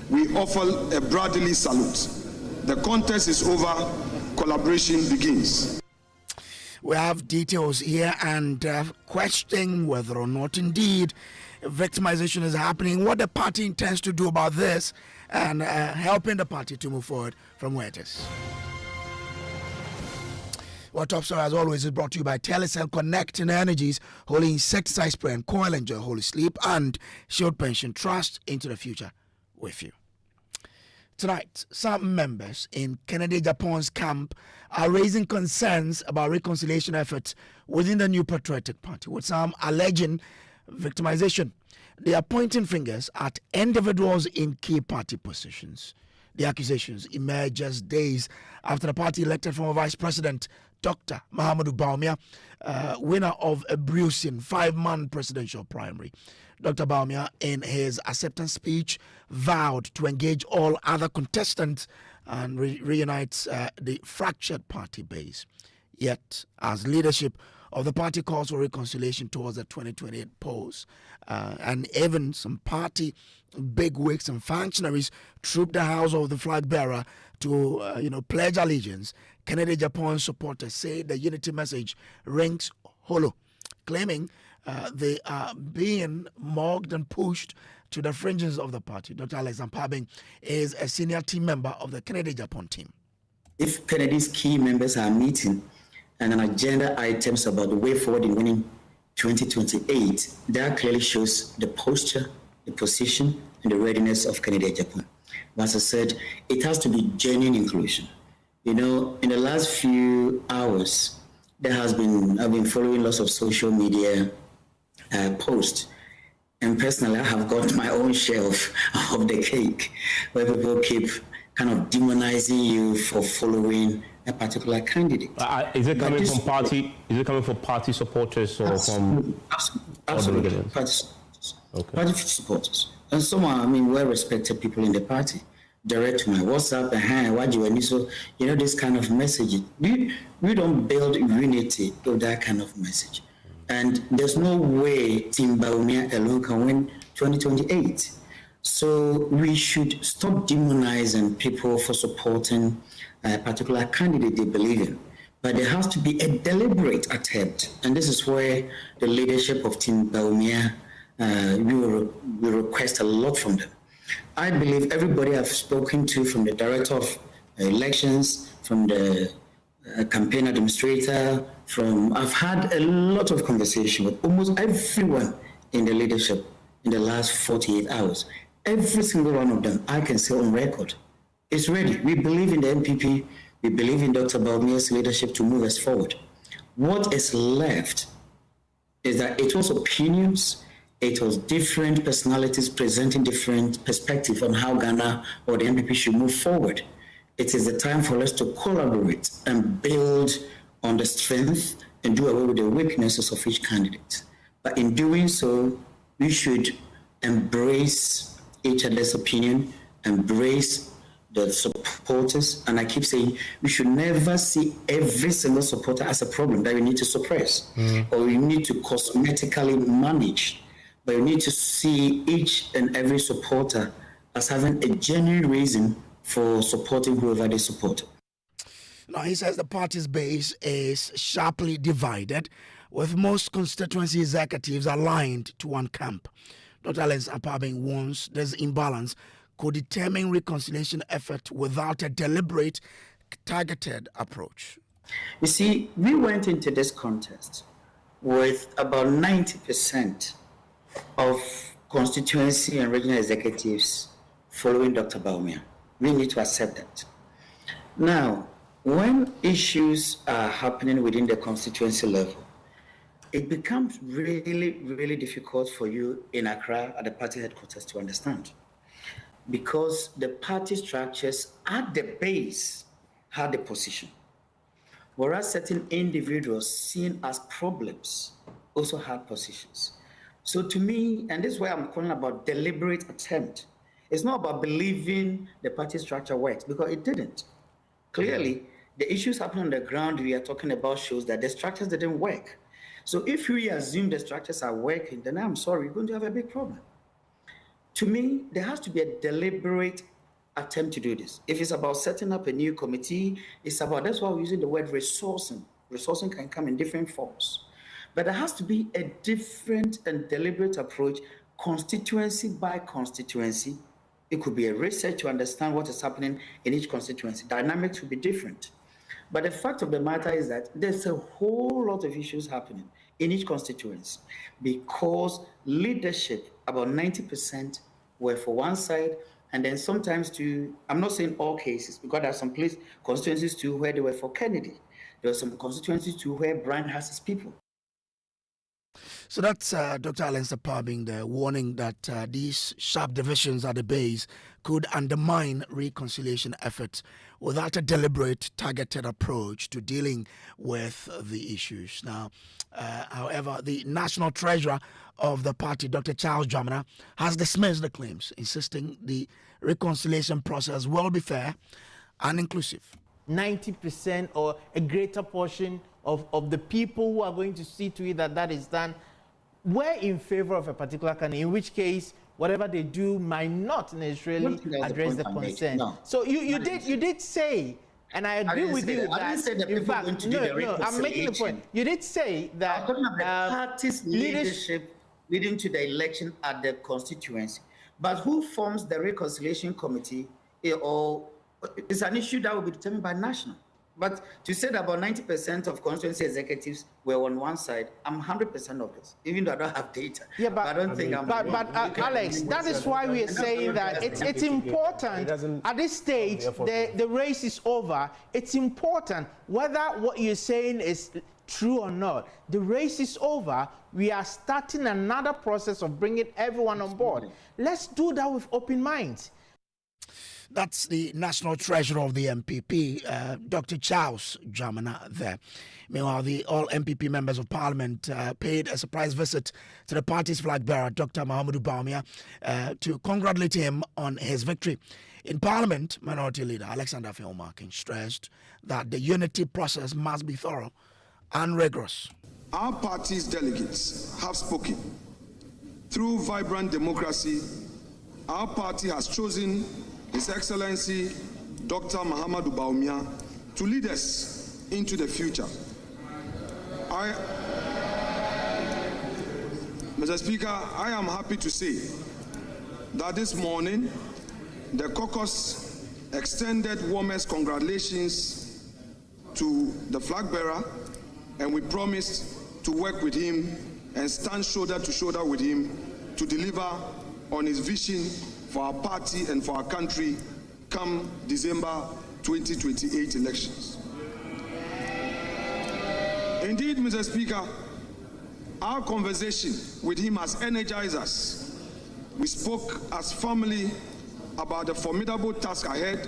we offer a brotherly salute. The contest is over, collaboration begins. We have details here and questioning whether or not indeed victimization is happening, what the party intends to do about this, and helping the party to move forward from where it is. Our top story, as always, is brought to you by Telecel Connecting Energies, Holy Insecticide Spray and Coil. Enjoy Holy Sleep and Shield Pension Trust into the future with you. Tonight, some members in Kennedy Agyapong's camp are raising concerns about reconciliation efforts within the new patriotic party, with some alleging victimization. They are pointing fingers at individuals in key party positions. The accusations emerge just days after the party elected former Vice President Dr. Mahamudu Bawumia, winner of a bruising 5-man presidential primary. Dr. Bawumia, in his acceptance speech, vowed to engage all other contestants and reunite the fractured party base. Yet, as leadership of the party calls for reconciliation towards the 2028 polls, and even some party bigwigs and functionaries trooped the house of the flag bearer to pledge allegiance, Kennedy Agyapong supporters say the unity message rings hollow, claiming they are being mocked and pushed to the fringes of the party. Dr. Alexander Afenyo-Markin is a senior team member of the Kennedy Agyapong team. If Kennedy's key members are meeting and an agenda items about the way forward in winning 2028, that clearly shows the posture, the position, and the readiness of Kennedy Agyapong. As I said, it has to be genuine inclusion. In the last few hours, I've been following lots of social media posts, and personally, I have got my own share of the cake, where people keep kind of demonizing you for following a particular candidate. Is it coming from party? Is it coming from party supporters or from absolutely party supporters? Okay. Party supporters, and some are, well-respected people in the party. Direct to my WhatsApp and what you so this kind of message. We don't build unity with that kind of message, and there's no way Team Bawumia alone can win 2028. So we should stop demonizing people for supporting a particular candidate they believe in. But there has to be a deliberate attempt. And this is where the leadership of Team Bawumia, we request a lot from them. I believe everybody I've spoken to, from the director of elections, from the campaign administrator, I've had a lot of conversation with almost everyone in the leadership in the last 48 hours. Every single one of them, I can say on record, is ready. We believe in the NPP. We believe in Dr. Bawumia's leadership to move us forward. What is left is that it was opinions, it was different personalities presenting different perspectives on how Ghana or the NPP should move forward. It is the time for us to collaborate and build on the strength and do away with the weaknesses of each candidate. But in doing so, we should embrace each other's opinion, embrace the supporters, and I keep saying we should never see every single supporter as a problem that we need to suppress or we need to cosmetically manage, but we need to see each and every supporter as having a genuine reason for supporting whoever they support. Now, he says the party's base is sharply divided, with most constituency executives aligned to one camp. Dr. Alexander Afenyo-Markin warns this imbalance could determine reconciliation effort without a deliberate, targeted approach. You see, we went into this contest with about 90% of constituency and regional executives following Dr. Bawumia. We need to accept that. Now, when issues are happening within the constituency level, it becomes really, really difficult for you in Accra at the party headquarters to understand, because the party structures at the base had a position, whereas certain individuals seen as problems also had positions. So to me, and this is why I'm calling about deliberate attempt, it's not about believing the party structure works, because it didn't. Clearly, the issues happening on the ground we are talking about shows that the structures didn't work. So if we assume the structures are working, then I'm sorry, we're going to have a big problem. To me, there has to be a deliberate attempt to do this. If it's about setting up a new committee, it's about, that's why we're using the word resourcing. Resourcing can come in different forms. But there has to be a different and deliberate approach, constituency by constituency. It could be a research to understand what is happening in each constituency. Dynamics will be different. But the fact of the matter is that there's a whole lot of issues happening in each constituency because leadership, about 90% were for one side, and then sometimes I'm not saying all cases, because there are some constituencies too where they were for Kennedy. There are some constituencies too where Brian has his people. So that's Dr. Alexander Afenyo-Markin there, warning that these sharp divisions at the base could undermine reconciliation efforts without a deliberate, targeted approach to dealing with the issues. Now, however, the national treasurer of the party, Dr. Charles Dramana, has dismissed the claims, insisting the reconciliation process will be fair and inclusive. 90% or a greater portion of the people who are going to see to it that is done were in favor of a particular candidate, in which case whatever they do might not necessarily address the concern. No. So you did say, and I agree with you that, in fact, no, I'm making the point. You did say that I'm talking about the party's leadership leading to the election at the constituency. But who forms the reconciliation committee or it's an issue that will be determined by national. But to say that about 90% of constituency executives were on one side, I'm 100% of this, even though I don't have data. Yeah, but I don't think I'm. But Alex, that is why we are saying that it's important at this stage. The race is over. It's important whether what you're saying is true or not. The race is over. We are starting another process of bringing everyone on board. Let's do that with open minds. That's the national treasurer of the NPP, Dr. Charles Dramana there. Meanwhile, the all NPP members of parliament paid a surprise visit to the party's flag bearer, Dr. Mahamudu Bawumia, to congratulate him on his victory. In parliament, Minority Leader Alexander Afenyo-Markin stressed that the unity process must be thorough and rigorous. Our party's delegates have spoken. Through vibrant democracy, our party has chosen His Excellency Dr. Mahamudu Bawumia to lead us into the future. Mr. Speaker, I am happy to say that this morning the caucus extended warmest congratulations to the flag bearer, and we promised to work with him and stand shoulder to shoulder with him to deliver on his vision for our party and for our country come December 2028 elections. Indeed, Mr. Speaker, our conversation with him has energized us. We spoke as family about the formidable task ahead,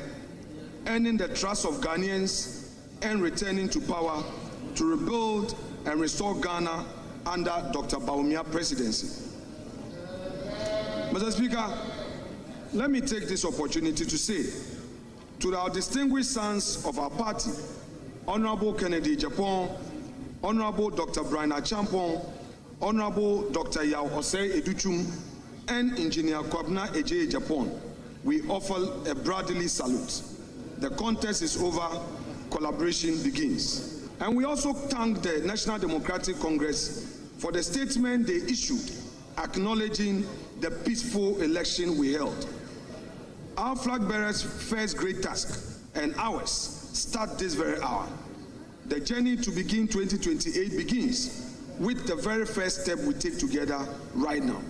earning the trust of Ghanaians and returning to power to rebuild and restore Ghana under Dr. Bawumia presidency. Mr. Speaker, let me take this opportunity to say to our distinguished sons of our party, Honorable Kennedy Agyapong, Honorable Dr. Brian Agyapong, Honorable Dr. Yao Osei Educhum, and Engineer Kwabna Eje Agyapong, we offer a brotherly salute. The contest is over, collaboration begins. And we also thank the National Democratic Congress for the statement they issued acknowledging the peaceful election we held. Our flag bearers' first great task and ours start this very hour. The journey to begin 2028 begins with the very first step we take together right now.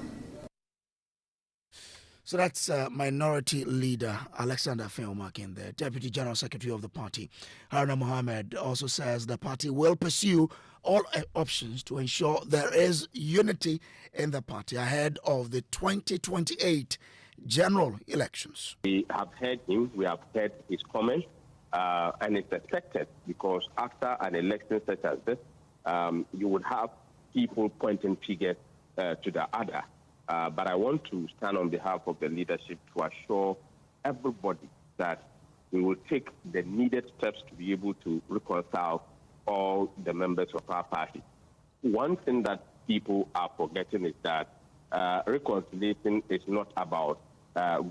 So that's Minority Leader Alexander Afenyo-Markin, the Deputy General Secretary of the party. Haruna Mohammed also says the party will pursue all options to ensure there is unity in the party ahead of the 2028 general elections. We have heard him, we have heard his comments, and it's expected because after an election such as this, you would have people pointing fingers to the other. But I want to stand on behalf of the leadership to assure everybody that we will take the needed steps to be able to reconcile all the members of our party. One thing that people are forgetting is that reconciliation is not about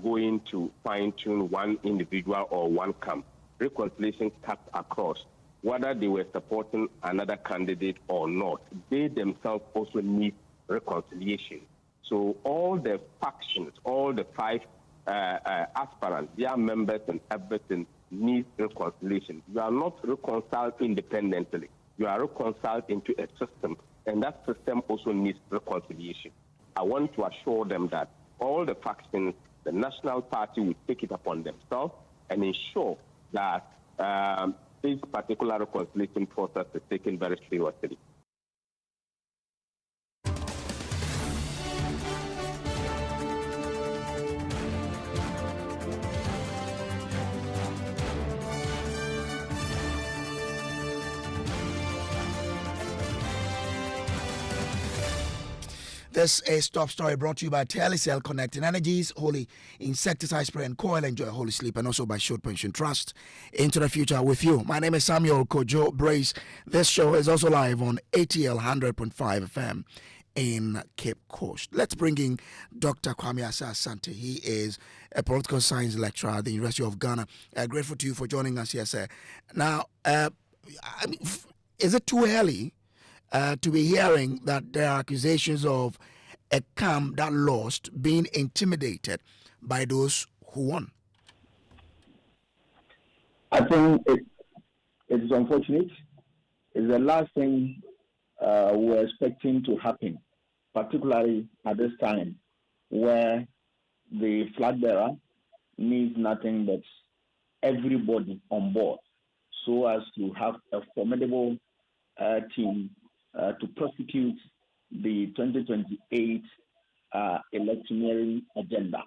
going to fine-tune one individual or one camp. Reconciliation cuts across. Whether they were supporting another candidate or not, they themselves also need reconciliation. So all the factions, all the five aspirants, their members and everything need reconciliation. You are not reconciled independently. You are reconciled into a system, and that system also needs reconciliation. I want to assure them that all the factions, the National Party will take it upon themselves and ensure that this particular reconciliation process is taken very seriously. This is Top Story brought to you by Telecel Connecting Energies, Holy Insecticide Spray and Coil. Enjoy Holy Sleep, and also by Short Pension Trust. Into the future with you. My name is Samuel Kojo Brace. This show is also live on ATL 100.5 FM in Cape Coast. Let's bring in Dr. Kwame Asante. He is a political science lecturer at the University of Ghana. Grateful to you for joining us here, sir. Now, is it too early to be hearing that there are accusations of a camp that lost being intimidated by those who won? I think it is unfortunate. It's the last thing we're expecting to happen, particularly at this time where the flag bearer needs nothing but everybody on board so as to have a formidable team to prosecute the 2028 electioneering agenda.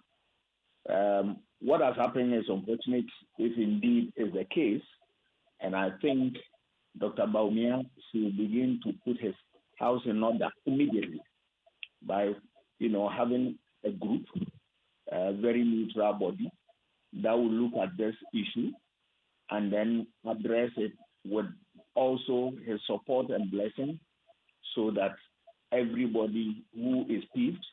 What has happened is unfortunate if indeed is the case, and I think Dr. Bawumia should begin to put his house in order immediately by, having a group, a very neutral body that will look at this issue and then address it with also his support and blessing, so that everybody who is peeved,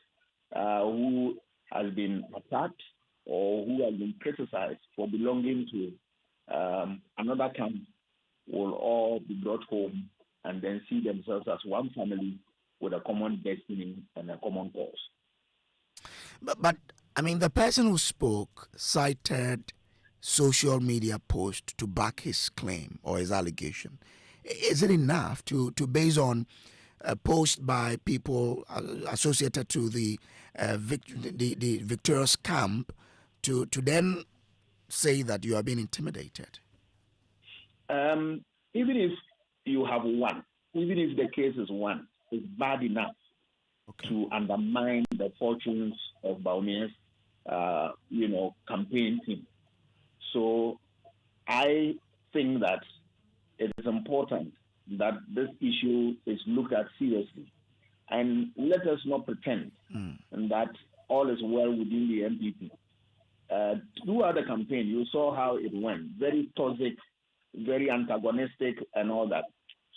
who has been attacked, or who has been criticized for belonging to another camp will all be brought home and then see themselves as one family with a common destiny and a common cause. But I mean, the person who spoke cited social media post to back his claim or his allegation. Is it enough to base on a post by people associated to the victorious camp to then say that you are being intimidated? Even if you have won, even if the case is won, it's bad enough to undermine the fortunes of Bawumia's, campaign team. So I think that it is important that this issue is looked at seriously. And let us not pretend that all is well within the NPP. Throughout the campaign, you saw how it went. Very toxic, very antagonistic, and all that.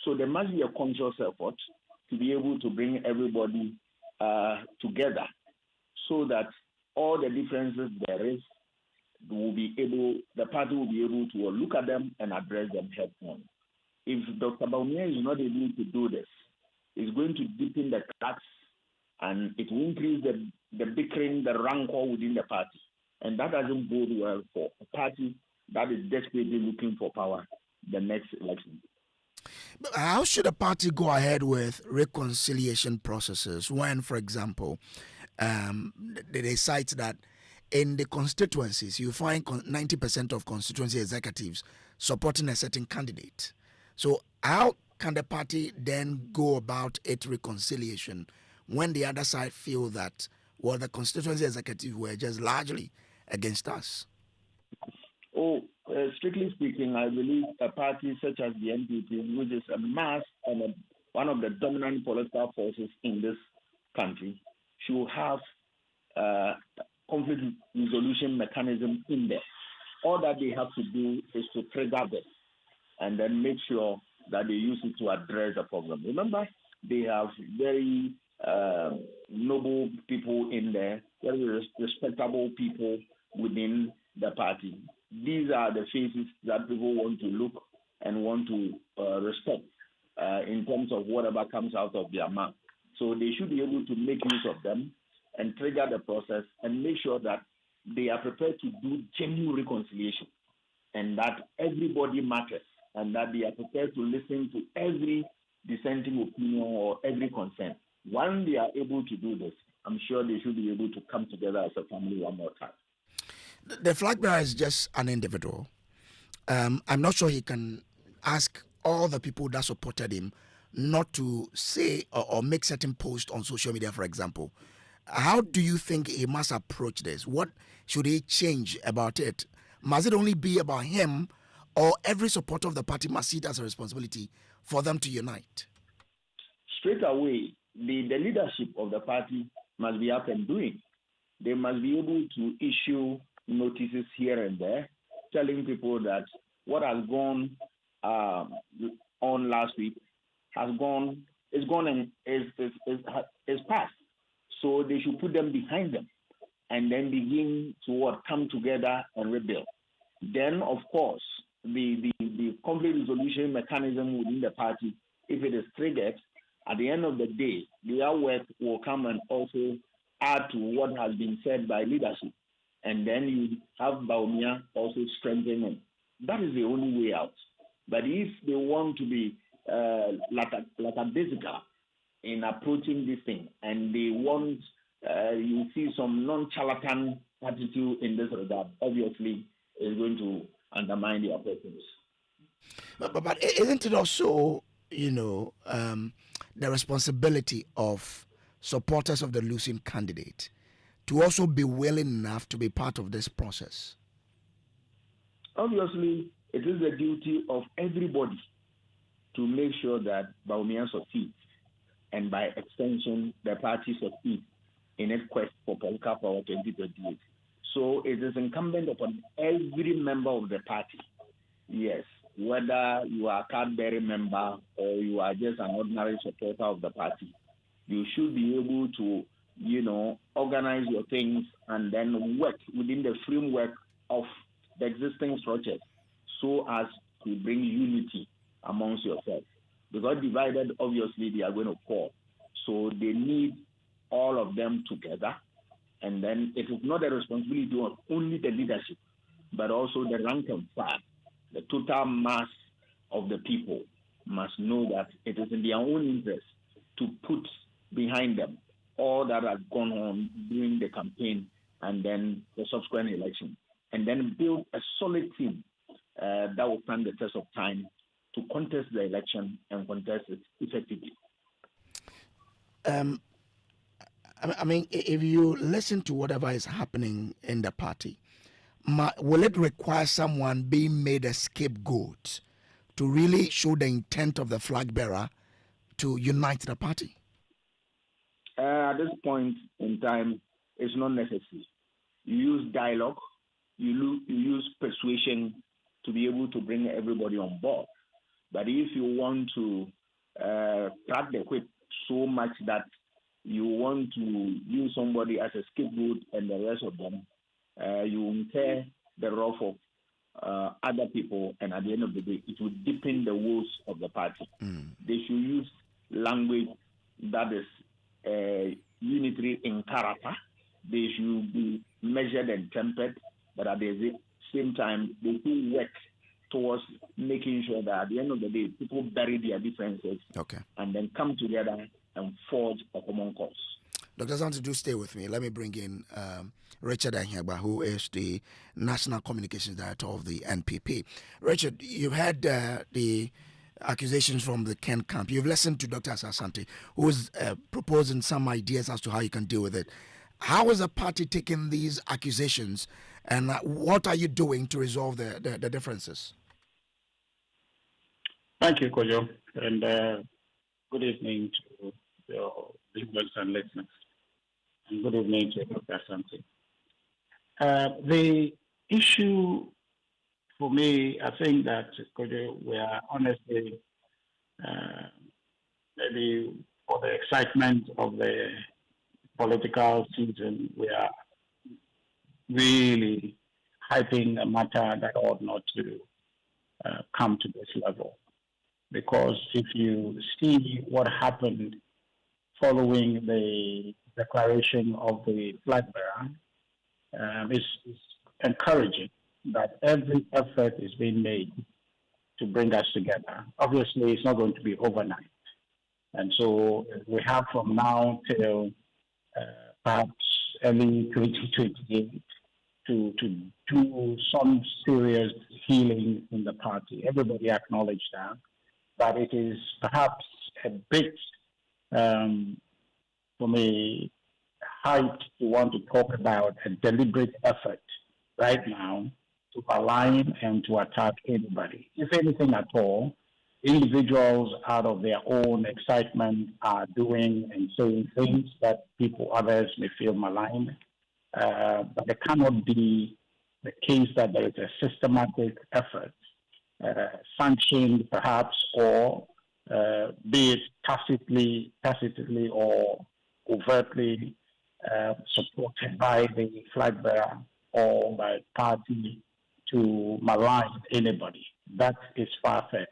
So there must be a conscious effort to be able to bring everybody together so that all the differences there is, the party will be able to look at them and address them head on. If Dr. Bawumia is not able to do this, it's going to deepen the cracks and it will increase the bickering, the rancor within the party. And that doesn't bode well for a party that is desperately looking for power the next election. But how should a party go ahead with reconciliation processes when, for example, they cite that in the constituencies, you find 90% of constituency executives supporting a certain candidate? So how can the party then go about its reconciliation when the other side feel that, well, the constituency executives were just largely against us? Strictly speaking, I believe a party such as the NPP, which is a mass and one of the dominant political forces in this country, should have a conflict resolution mechanism in there. All that they have to do is to trigger this and then make sure that they use it to address the problem. Remember, they have very noble people in there, very respectable people within the party. These are the faces that people want to look and want to respect in terms of whatever comes out of their mouth. So they should be able to make use of them and trigger the process and make sure that they are prepared to do genuine reconciliation and that everybody matters and that they are prepared to listen to every dissenting opinion or every concern. When they are able to do this, I'm sure they should be able to come together as a family one more time. The flag bearer is just an individual. I'm not sure he can ask all the people that supported him not to say or make certain posts on social media, for example. How do you think he must approach this? What should he change about it? Must it only be about him, or every supporter of the party must see it as a responsibility for them to unite? Straight away, the leadership of the party must be up and doing. They must be able to issue notices here and there, telling people that what has gone on last week is gone and is past. So they should put them behind them and then begin to come together and rebuild. Then, of course, the conflict resolution mechanism within the party, if it is triggered, at the end of the day, their work will come and also add to what has been said by leadership. And then you have Bawumia also strengthening. That is the only way out. But if they want to be lackadaisical in approaching this thing, and they want, you see some non-charlatan attitude in this regard, obviously is going to undermine their purpose. But isn't it also, the responsibility of supporters of the losing candidate to also be willing enough to be part of this process? Obviously, it is the duty of everybody to make sure that Bawumia succeeds, and by extension, the party succeeds in its quest for political power 2028. So it is incumbent upon every member of the party, yes, whether you are a card-bearing member or you are just an ordinary supporter of the party, you should be able to, organize your things and then work within the framework of the existing structures so as to bring unity amongst yourselves. Because divided, obviously, they are going to fall. So they need all of them together. And then it is not the responsibility of only the leadership, but also the rank and file. The total mass of the people must know that it is in their own interest to put behind them all that has gone on during the campaign and then the subsequent election, and then build a solid team that will stand the test of time to contest the election and contest it effectively. I mean, if you listen to whatever is happening in the party, will it require someone being made a scapegoat to really show the intent of the flag bearer to unite the party? At this point in time, it's not necessary. You use dialogue, you use persuasion to be able to bring everybody on board. But if you want to crack the whip so much that you want to use somebody as a scapegoat and the rest of them, you incur the wrath of other people, and at the end of the day, it will deepen the woes of the party. They should use language that is unitary in character. They should be measured and tempered, but at the same time, they should work towards making sure that at the end of the day, people bury their differences and then come together and forge a common cause. Dr. Santi, do stay with me. Let me bring in Richard Anyagba, who is the National Communications Director of the NPP. Richard, you've had the accusations from the Ken camp. You've listened to Dr. Asante, who is proposing some ideas as to how you can deal with it. How is the party taking these accusations, and what are you doing to resolve the differences? Thank you, Kojo, and good evening to your viewers and listeners, and good evening to Dr. Asante. The issue for me, I think that, Kojo, we are honestly maybe for the excitement of the political season, we are really hyping a matter that ought not to come to this level. Because if you see what happened following the declaration of the flag bearer, it's encouraging that every effort is being made to bring us together. Obviously, it's not going to be overnight. And so we have from now till perhaps early 2028 to do some serious healing in the party. Everybody acknowledged that. But it is perhaps a bit, for me, hyped to want to talk about a deliberate effort right now to align and to attack anybody. If anything at all, individuals out of their own excitement are doing and saying things that others may feel maligned. But it cannot be the case that there is a systematic effort, sanctioned perhaps, or be it tacitly or overtly supported by the flag bearer or by party to malign anybody. That is far-fetched.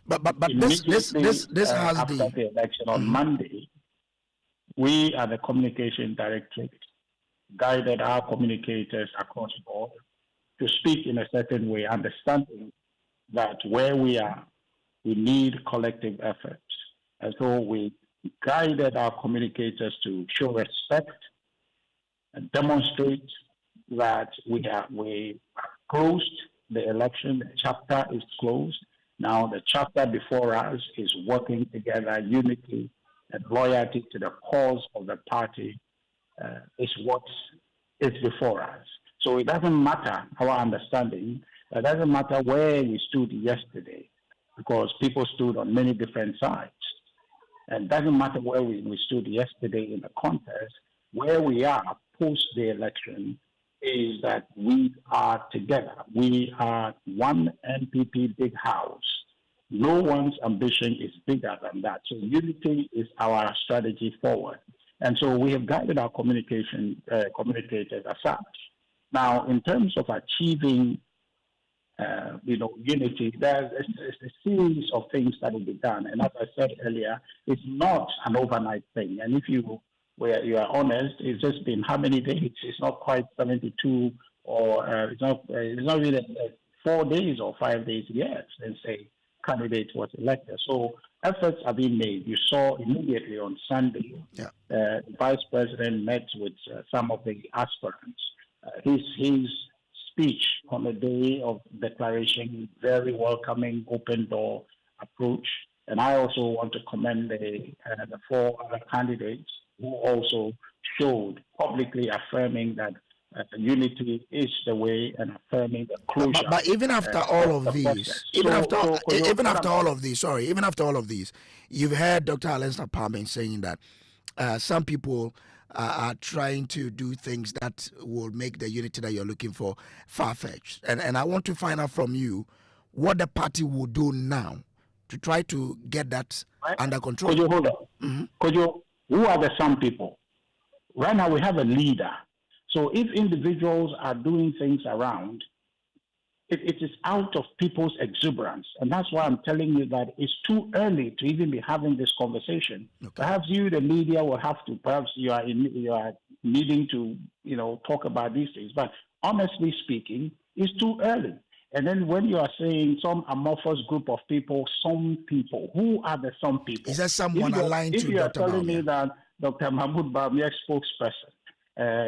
But this has after the election on Monday, we at the Communication Directorate guided our communicators across the board to speak in a certain way, understanding that where we are, we need collective efforts. And so we guided our communicators to show respect and demonstrate that we have closed the election. The chapter is closed. Now the chapter before us is working together, unity and loyalty to the cause of the party is what is before us. So it doesn't matter our understanding. It doesn't matter where we stood yesterday, because people stood on many different sides. And it doesn't matter where we stood yesterday in the contest. Where we are post the election is that we are together. We are one NPP big house. No one's ambition is bigger than that. So unity is our strategy forward. And so we have guided our communicators as such. Now, in terms of achieving unity, there's a series of things that will be done. And as I said earlier, it's not an overnight thing. And if you are honest, it's just been how many days? It's not quite 72, or it's not really 4 days or 5 days yet since a candidate was elected. So efforts are being made. You saw immediately on Sunday, the Vice President met with some of the aspirants. His speech on the day of declaration, very welcoming, open door approach. And I also want to commend the 4 other candidates who also showed publicly affirming that unity is the way and affirming the closure. But even after all of these, even after all of these, you've heard Dr. Alexander Afenyo-Markin saying that some people are trying to do things that will make the unity that you're looking for far-fetched. And I want to find out from you what the party will do now to try to get that under control. Kojo, hold on. Kojo, who are the some people? Right now we have a leader. So if individuals are doing things around, it is out of people's exuberance. And that's why I'm telling you that it's too early to even be having this conversation. Okay. Perhaps you, the media, will have to, perhaps you are needing to, talk about these things. But honestly speaking, it's too early. And then when you are saying some amorphous group of people, some people, who are the some people? Is there someone aligned to Dr. If you are telling me that Dr. Mahmoud Bawumia's spokesperson,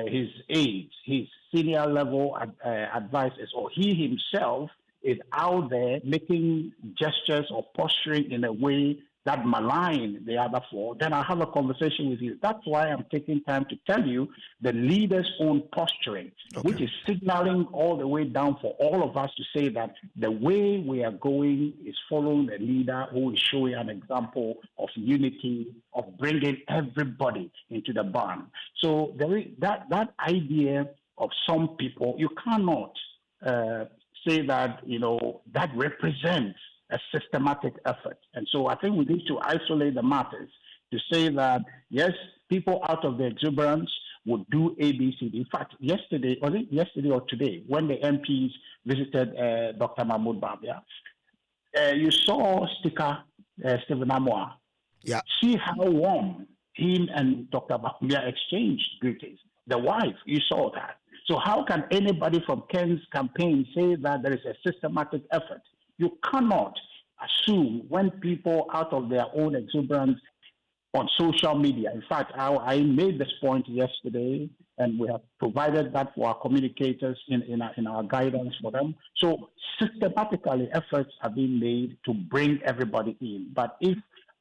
his aides, his senior level advisors, or he himself is out there making gestures or posturing in a way that malign the other 4, then I'll have a conversation with you. That's why I'm taking time to tell you the leader's own posturing, which is signaling all the way down for all of us to say that the way we are going is following the leader who is showing an example of unity, of bringing everybody into the barn. So there is that idea of some people, you cannot say that, that represents a systematic effort. And so I think we need to isolate the matters to say that, yes, people out of the exuberance would do ABCD. In fact, yesterday or today, when the MPs visited Dr. Mahmoud Babia, you saw Speaker Stephen Amoa. Yeah. See how warm him and Dr. Babia exchanged greetings. The wife, you saw that. So how can anybody from Ken's campaign say that there is a systematic effort? You cannot assume when people out of their own exuberance on social media. In fact, I made this point yesterday, and we have provided that for our communicators in our guidance for them. So systematically, efforts are being made to bring everybody in. But if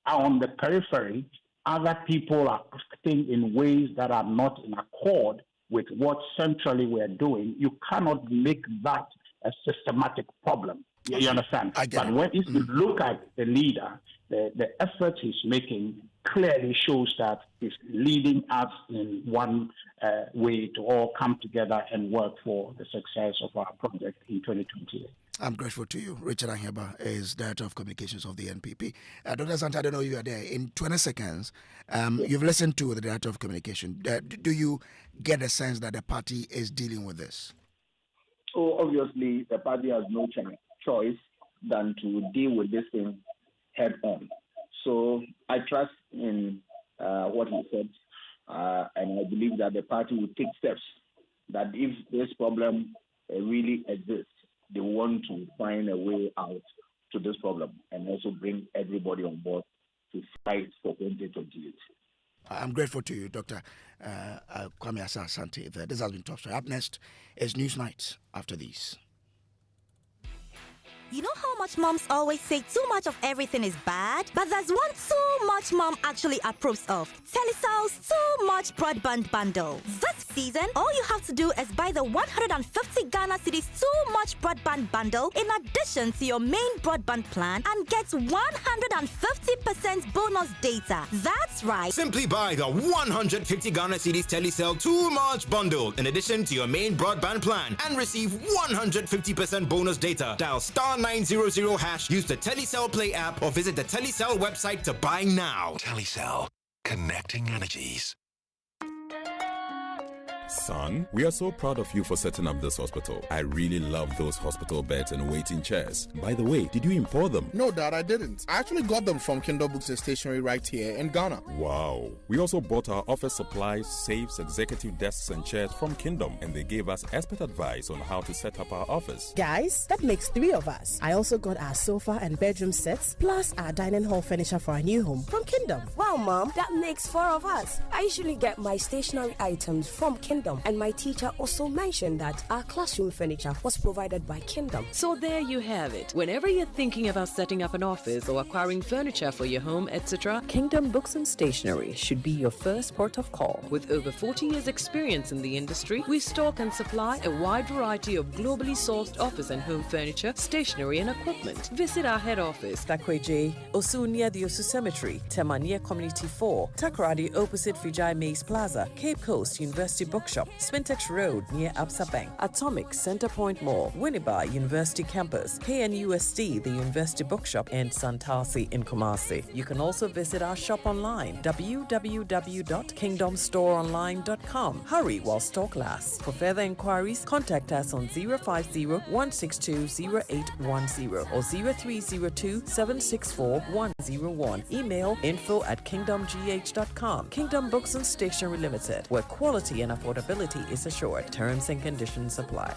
on the periphery, other people are acting in ways that are not in accord with what centrally we're doing, you cannot make that a systematic problem. You understand? But if you look at the leader, the effort he's making clearly shows that he's leading us in one way to all come together and work for the success of our project in 2028. I'm grateful to you. Richard Ahyeba is Director of Communications of the NPP. Dr. Santa, I don't know if you are there. In 20 seconds, you've listened to the Director of Communication. Do you get a sense that the party is dealing with this? Oh, obviously, the party has no choice than to deal with this thing head on. So I trust in what he said, and I believe that the party will take steps that if this problem really exists, they want to find a way out to this problem and also bring everybody on board to fight for 2028. I'm grateful to you, Dr. Kwame Asante. This has been Top Story. Up next is Newsnight after these. You know how much moms always say too much of everything is bad? But there's one too much mom actually approves of. Telecell's Too Much Broadband Bundle. This season, all you have to do is buy the 150 Ghana Cedis Too Much Broadband Bundle in addition to your main broadband plan and get 150% bonus data. That's right. Simply buy the 150 Ghana Cedis Telecell Too Much Bundle in addition to your main broadband plan and receive 150% bonus data. Dial *900#, use the Telecell Play app or visit the Telecell website to buy now. Telecell, connecting energies. Son, we are so proud of you for setting up this hospital. I really love those hospital beds and waiting chairs. By the way, did you import them? No, Dad, I didn't. I actually got them from Kindle Books and Stationery right here in Ghana. Wow. We also bought our office supplies, safes, executive desks and chairs from Kingdom, and they gave us expert advice on how to set up our office. Guys, that makes 3 of us. I also got our sofa and bedroom sets, plus our dining hall furniture for our new home from Kingdom. Wow, Mom, that makes 4 of us. I usually get my stationery items from Kingdom. And my teacher also mentioned that our classroom furniture was provided by Kingdom. So there you have it. Whenever you're thinking about setting up an office or acquiring furniture for your home, etc., Kingdom Books and Stationery should be your first port of call. With over 40 years experience in the industry, we stock and supply a wide variety of globally sourced office and home furniture, stationery and equipment. Visit our head office, Takweje, Osu near the Osu Cemetery, Tema near Community 4, Takoradi opposite Vijay Mays Plaza, Cape Coast University Bookshop, Spintex Road near Absa Bank, Atomic Centerpoint Mall, Winneba University Campus, KNUST, the University Bookshop, and Santasi in Kumasi. You can also visit our shop online, www.kingdomstoreonline.com. Hurry while stock lasts. For further inquiries, contact us on 050-162-0810 or 0302-764-101. Email info@kingdomgh.com. Kingdom Books and Stationery Limited, where quality and affordability is assured. Terms and conditions apply.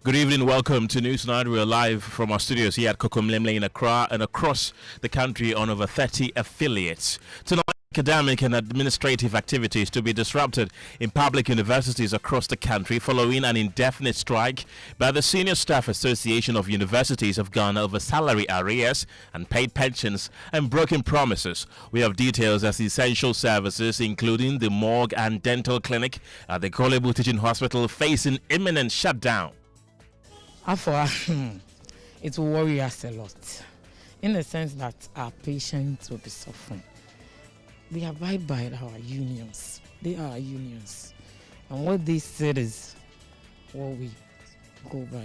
Good evening, welcome to Newsnight. We're live from our studios here at Kokomlemle in Accra and across the country on over 30 affiliates. Tonight, academic and administrative activities to be disrupted in public universities across the country following an indefinite strike by the Senior Staff Association of Universities of Ghana over salary arrears and paid pensions and broken promises. We have details as essential services, including the morgue and dental clinic at the Kolebu Teaching Hospital, facing imminent shutdown. It will worry us a lot, in the sense that our patients will be suffering. We abide by our unions. They are our unions. And what they said is what we go by.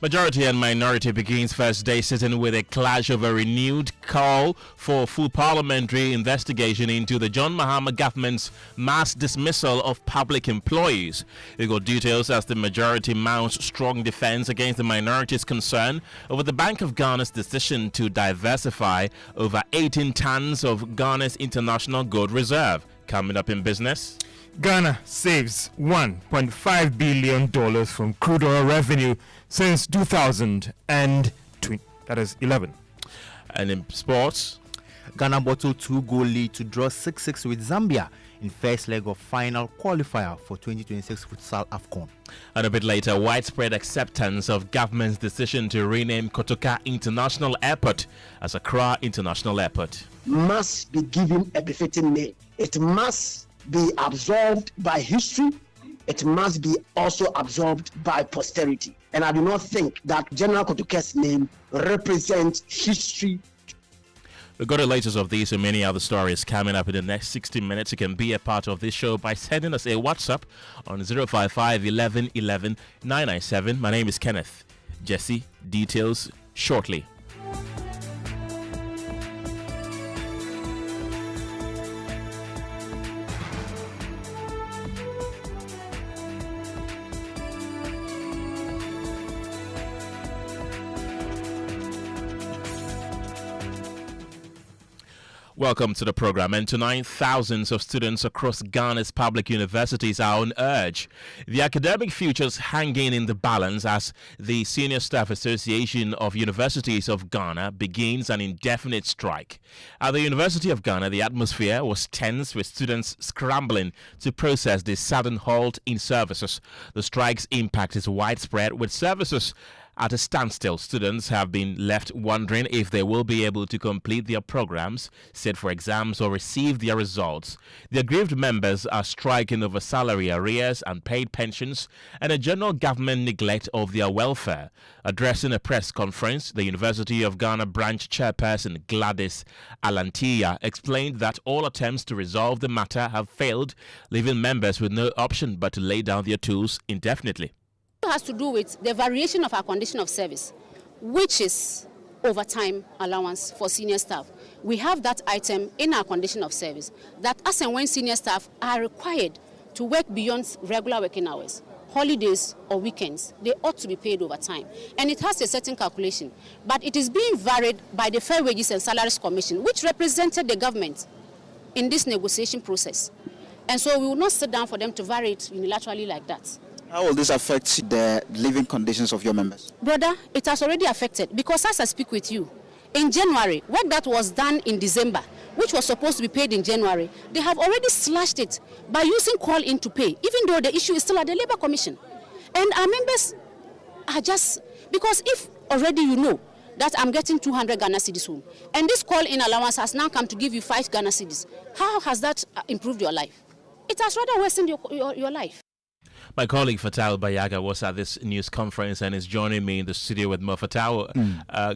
Majority and minority begins first day sitting with a clash of a renewed call for full parliamentary investigation into the John Mahama government's mass dismissal of public employees. We got details as the majority mounts strong defense against the minority's concern over the Bank of Ghana's decision to diversify over 18 tons of Ghana's international gold reserve. Coming up in business, Ghana saves $1.5 billion from crude oil revenue since 2011. And in sports, Ghana bottled 2-goal lead to draw 6-6 with Zambia in first leg of final qualifier for 2026 Futsal AFCON. And a bit later, widespread acceptance of government's decision to rename Kotoka International Airport as Accra International Airport. Must be given a befitting name. It must be absorbed by history. It must be also absorbed by posterity. And I do not think that General Kotoka's name represents history. We've got the latest of these and many other stories coming up in the next 60 minutes. You can be a part of this show by sending us a WhatsApp on 055 11 11 997. My name is Kenneth. Gyasi, details shortly. Welcome to the program. And tonight, thousands of students across Ghana's public universities are on urge. The academic futures hanging in the balance as the Senior Staff Association of Universities of Ghana begins an indefinite strike. At the University of Ghana, the atmosphere was tense, with students scrambling to process the sudden halt in services. The strike's impact is widespread, with services at a standstill. Students have been left wondering if they will be able to complete their programs, sit for exams, or receive their results. The aggrieved members are striking over salary arrears and paid pensions and a general government neglect of their welfare. Addressing a press conference, the University of Ghana branch chairperson Gladys Alantia explained that all attempts to resolve the matter have failed, leaving members with no option but to lay down their tools indefinitely. Has to do with the variation of our condition of service, which is overtime allowance for senior staff. We have that item in our condition of service, that as and when senior staff are required to work beyond regular working hours, holidays or weekends, they ought to be paid overtime. And it has a certain calculation, but it is being varied by the Fair Wages and Salaries Commission, which represented the government in this negotiation process. And so we will not sit down for them to vary it unilaterally like that. How will this affect the living conditions of your members? Brother, it has already affected, because as I speak with you, in January, work that was done in December, which was supposed to be paid in January, they have already slashed it by using call-in to pay, even though the issue is still at the Labour Commission. And our members are just, because if already you know that I'm getting 200 Ghana cedis home, and this call-in allowance has now come to give you 5 Ghana cedis, how has that improved your life? It has rather worsened your life. My colleague Fatal Bayaga was at this news conference and is joining me in the studio with Mo. Fatal.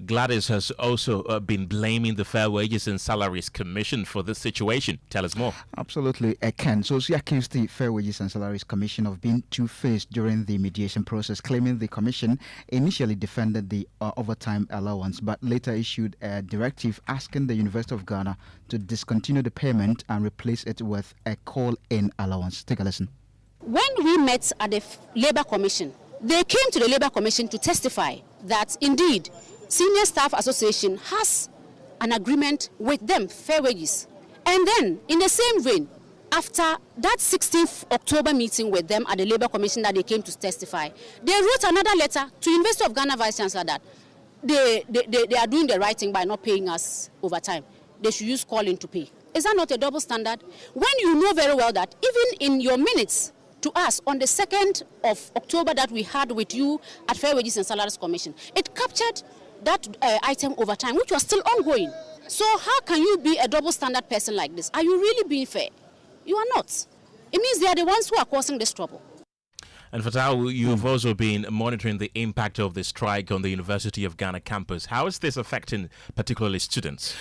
Gladys has also been blaming the Fair Wages and Salaries Commission for this situation. Tell us more. Absolutely, Ken. So she accused the Fair Wages and Salaries Commission of being two-faced during the mediation process, claiming the commission initially defended the overtime allowance, but later issued a directive asking the University of Ghana to discontinue the payment and replace it with a call-in allowance. Take a listen. When we met at the Labour Commission, they came to the Labour Commission to testify that indeed Senior Staff Association has an agreement with them, Fair Wages. And then, in the same vein, after that 16th October meeting with them at the Labour Commission that they came to testify, they wrote another letter to University of Ghana Vice Chancellor that they are doing the right thing by not paying us overtime. they should use call-in to pay. Is that not a double standard? When you know very well that even in your minutes to us on the 2nd of October that we had with you at Fair Wages and Salaries Commission, it captured that item over time, which was still ongoing. So how can you be a double standard person like this? Are you really being fair? You are not. It means they are the ones who are causing this trouble. And Fatah, you've also been monitoring the impact of the strike on the University of Ghana campus. How is this affecting particularly students?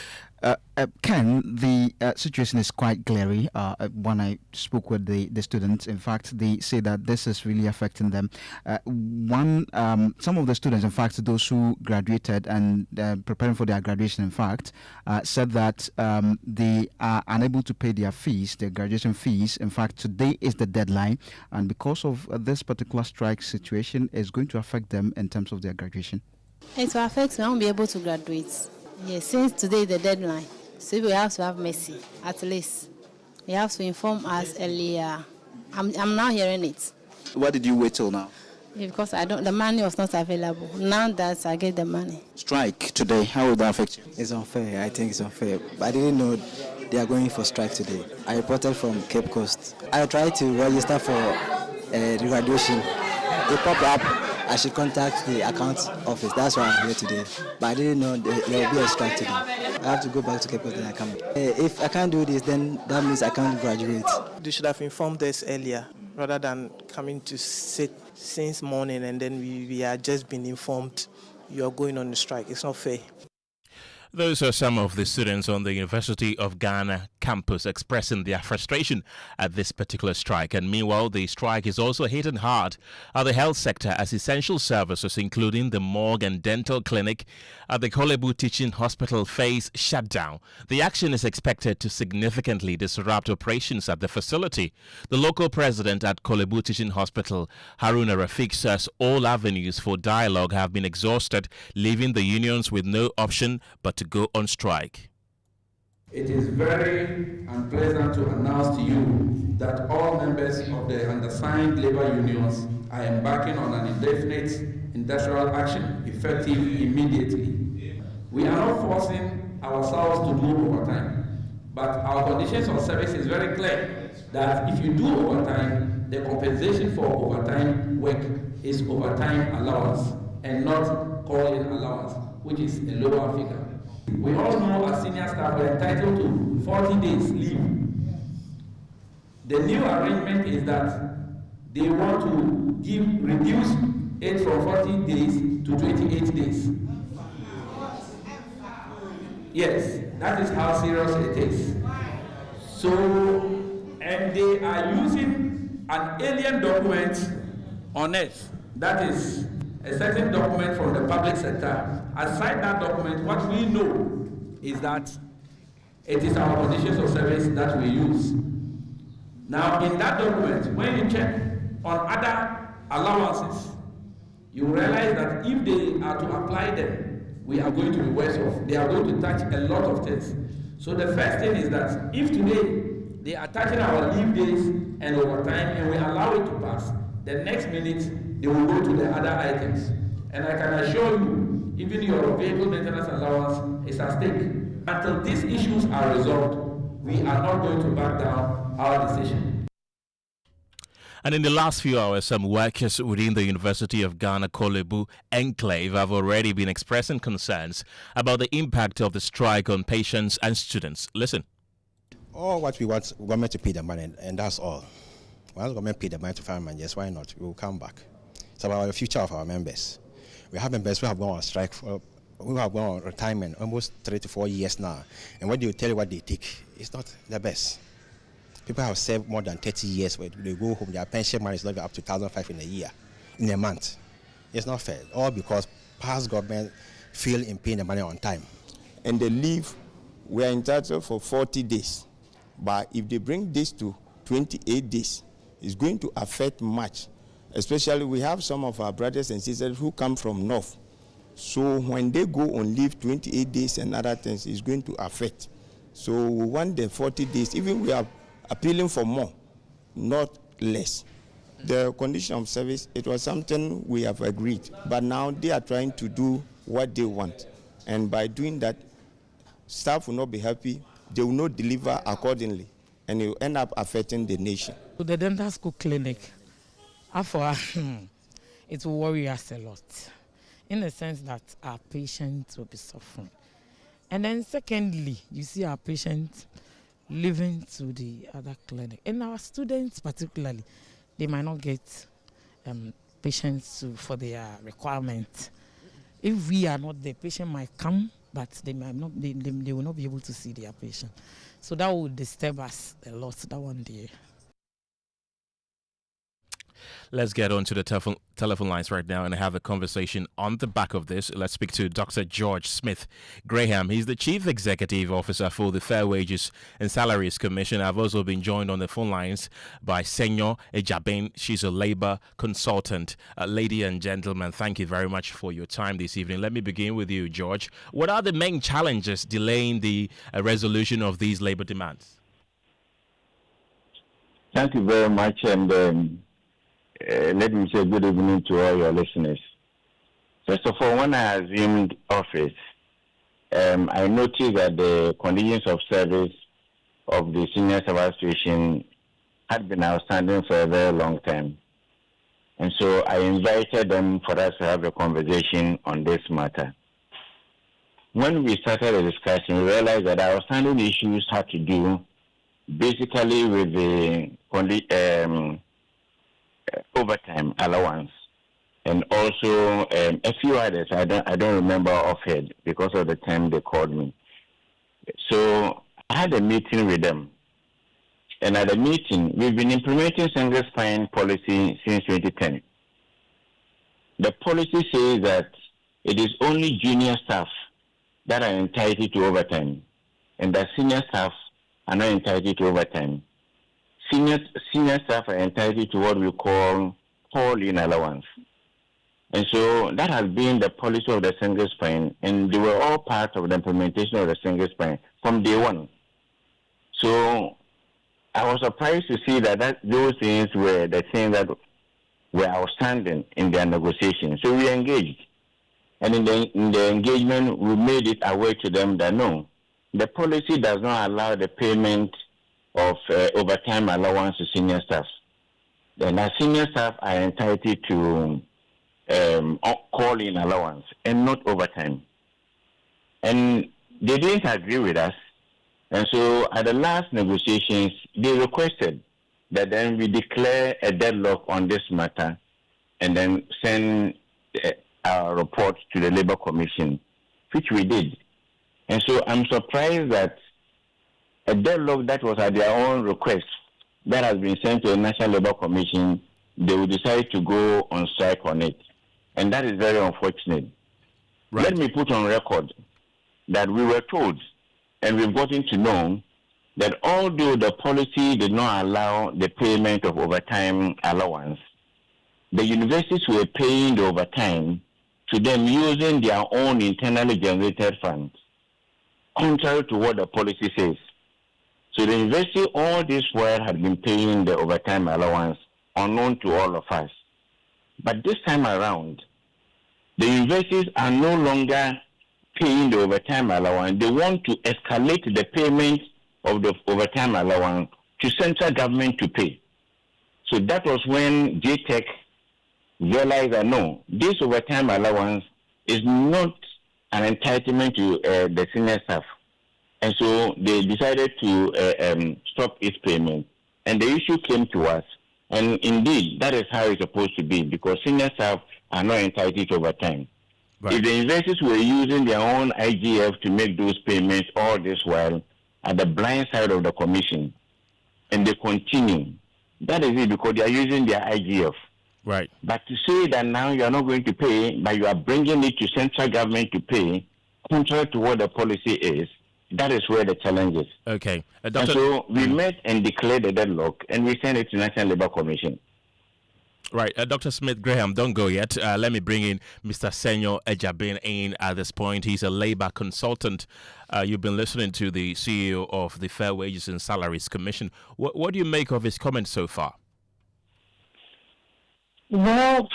Ken, the situation is quite glary. When I spoke with the students, in fact, they say that this is really affecting them. Some of the students, in fact, those who graduated and preparing for their graduation, in fact, said that they are unable to pay their fees, their graduation fees. In fact, today is the deadline, and because of this particular strike situation, is going to affect them in terms of their graduation. It will affect me. I won't be able to graduate. Yes, since today is the deadline, so we have to have mercy, at least. You have to inform us earlier. I'm now hearing it. Why did you wait till now? Because the money was not available. Now that I get the money. Strike today, how will that affect you? It's unfair. I think it's unfair. But I didn't know they are going for strike today. I reported from Cape Coast. I tried to register for the graduation. It popped up. I should contact the account office. That's why I'm here today. But I didn't know there will be a strike today. I have to go back to Cape Coast and I come. If I can't do this, then that means I can't graduate. They should have informed us earlier rather than coming to sit since morning and then we are just being informed you are going on the strike. It's not fair. Those are some of the students on the University of Ghana campus expressing their frustration at this particular strike. And meanwhile, the strike is also hitting hard at the health sector as essential services, including the morgue and dental clinic at the Kolebu Teaching Hospital, face shutdown. The action is expected to significantly disrupt operations at the facility. The local president at Kolebu Teaching Hospital, Haruna Rafik, says all avenues for dialogue have been exhausted, leaving the unions with no option but to go on strike. It is very unpleasant to announce to you that all members of the undersigned labor unions are embarking on an indefinite industrial action effective immediately. We are not forcing ourselves to do overtime, but our conditions of service is very clear that if you do overtime, the compensation for overtime work is overtime allowance and not call-in allowance, which is a lower figure. We all know as senior staff are entitled to 40 days leave. The new arrangement is that they want to reduce it from 40 days to 28 days. Yes, that is how serious it is. So, and they are using an alien document on it. That is a certain document from the public sector. Aside that document, what we know is that it is our conditions of service that we use. Now, in that document, when you check on other allowances, you realize that if they are to apply them, we are going to be worse off. They are going to touch a lot of things. So the first thing is that if today they are touching our leave days and overtime and we allow it to pass, the next minute they will go to the other items. And I can assure you, even your vehicle maintenance allowance is at stake. Until these issues are resolved, we are not going to back down our decision. And in the last few hours, some workers within the University of Ghana Kolebu enclave have already been expressing concerns about the impact of the strike on patients and students. Listen. All what we want, government to pay the money, and that's all. Once government pay the money to firemen, yes, why not? We will come back. It's about the future of our members. We have members who have gone on strike, who have gone on retirement almost 3 to 4 years now. And when you tell you what they take, it's not the best. People have served more than 30 years where they go home, their pension money is not up to 1,500 in a month. It's not fair, all because past government fail in paying the money on time. And the leave, we are entitled for 40 days. But if they bring this to 28 days, it's going to affect much. Especially we have some of our brothers and sisters who come from north. So when they go on leave 28 days and other things, it's going to affect. So we want the 40 days, even we are appealing for more, not less. The condition of service, it was something we have agreed, but now they are trying to do what they want. And by doing that, staff will not be happy, they will not deliver accordingly, and it will end up affecting the nation. The dental school clinic, it will worry us a lot, in the sense that our patients will be suffering. And then secondly, you see our patients living to the other clinic. And our students particularly, they might not get patients for their requirement. If we are not, the patient might come, but they might not. They will not be able to see their patient. So that will disturb us a lot. That one day. Let's get on to the telephone lines right now and have a conversation on the back of this. Let's speak to Dr. George Smith Graham. He's the Chief Executive Officer for the Fair Wages and Salaries Commission. I've also been joined on the phone lines by Senyor Agyapong. She's a labor consultant. Ladies and gentlemen, thank you very much for your time this evening. Let me begin with you, George. What are the main challenges delaying the resolution of these labor demands? Thank you very much, and let me say good evening to all your listeners. First of all, when I assumed office, I noticed that the conditions of service of the senior staff association had been outstanding for a very long time. And so I invited them for us to have a conversation on this matter. When we started the discussion, we realized that our outstanding issues had to do basically with the overtime allowance, and also a few others. I don't remember offhand because of the time they called me. So I had a meeting with them, and at the meeting we've been implementing single spine policy since 2010. The policy says that it is only junior staff that are entitled to overtime, and that senior staff are not entitled to overtime. Senior staff are entitled to what we call call-in allowance. And so that has been the policy of the single spine, and they were all part of the implementation of the single spine from day one. So I was surprised to see that those things were the things that were outstanding in their negotiations. So we engaged. And in the engagement, we made it aware to them that no, the policy does not allow the payment of overtime allowance to senior staff. Then our senior staff are entitled to call-in allowance and not overtime. And they didn't agree with us. And so at the last negotiations, they requested that then we declare a deadlock on this matter and then send our report to the Labour Commission, which we did. And so I'm surprised that a deadlock that was at their own request that has been sent to the National Labour Commission, they will decide to go on strike on it. And that is very unfortunate. Right. Let me put on record that we were told, and we've gotten to know, that although the policy did not allow the payment of overtime allowance, the universities were paying the overtime to them using their own internally generated funds, contrary to what the policy says. So the university all this while had been paying the overtime allowance unknown to all of us. But this time around, the universities are no longer paying the overtime allowance. They want to escalate the payment of the overtime allowance to central government to pay. So that was when JTech realized that no, this overtime allowance is not an entitlement to the senior staff. And so they decided to stop its payment. And the issue came to us. And indeed, that is how it's supposed to be, because senior staff are not entitled to overtime. Right. If the universities were using their own IGF to make those payments all this while at the blind side of the commission, and they continue, that is it, because they are using their IGF. Right. But to say that now you are not going to pay, but you are bringing it to central government to pay, contrary to what the policy is, that is where the challenge is. Okay. And so we met and declared the deadlock, and we sent it to National Labour Commission. Right. Dr. Smith Graham, don't go yet. Let me bring in Mr. Senyor Agyapong in at this point. He's a labor consultant. You've been listening to the CEO of the Fair Wages and Salaries Commission. What do you make of his comments so far? Well,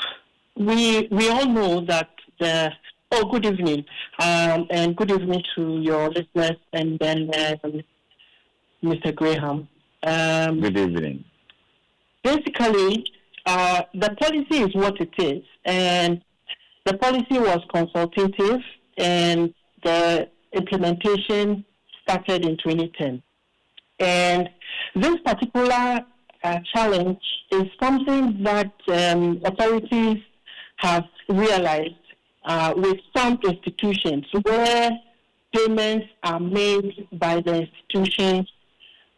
we all know that the Oh, good evening, and good evening to your listeners, and then Mr. Graham. Good evening. Basically, the policy is what it is, and the policy was consultative, and the implementation started in 2010. And this particular challenge is something that authorities have realized with some institutions where payments are made by the institutions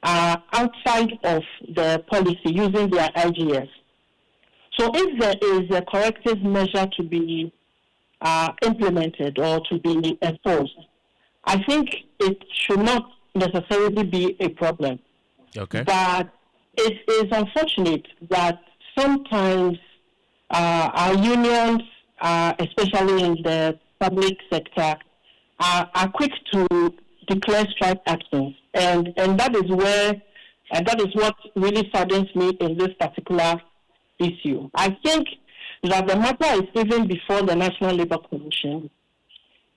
outside of the policy using their IGS. So if there is a corrective measure to be implemented or to be enforced, I think it should not necessarily be a problem. Okay. But it is unfortunate that sometimes our unions, especially in the public sector, are quick to declare strike actions, and that is where that is what really saddens me in this particular issue. I think that the matter is even before the National Labour Commission,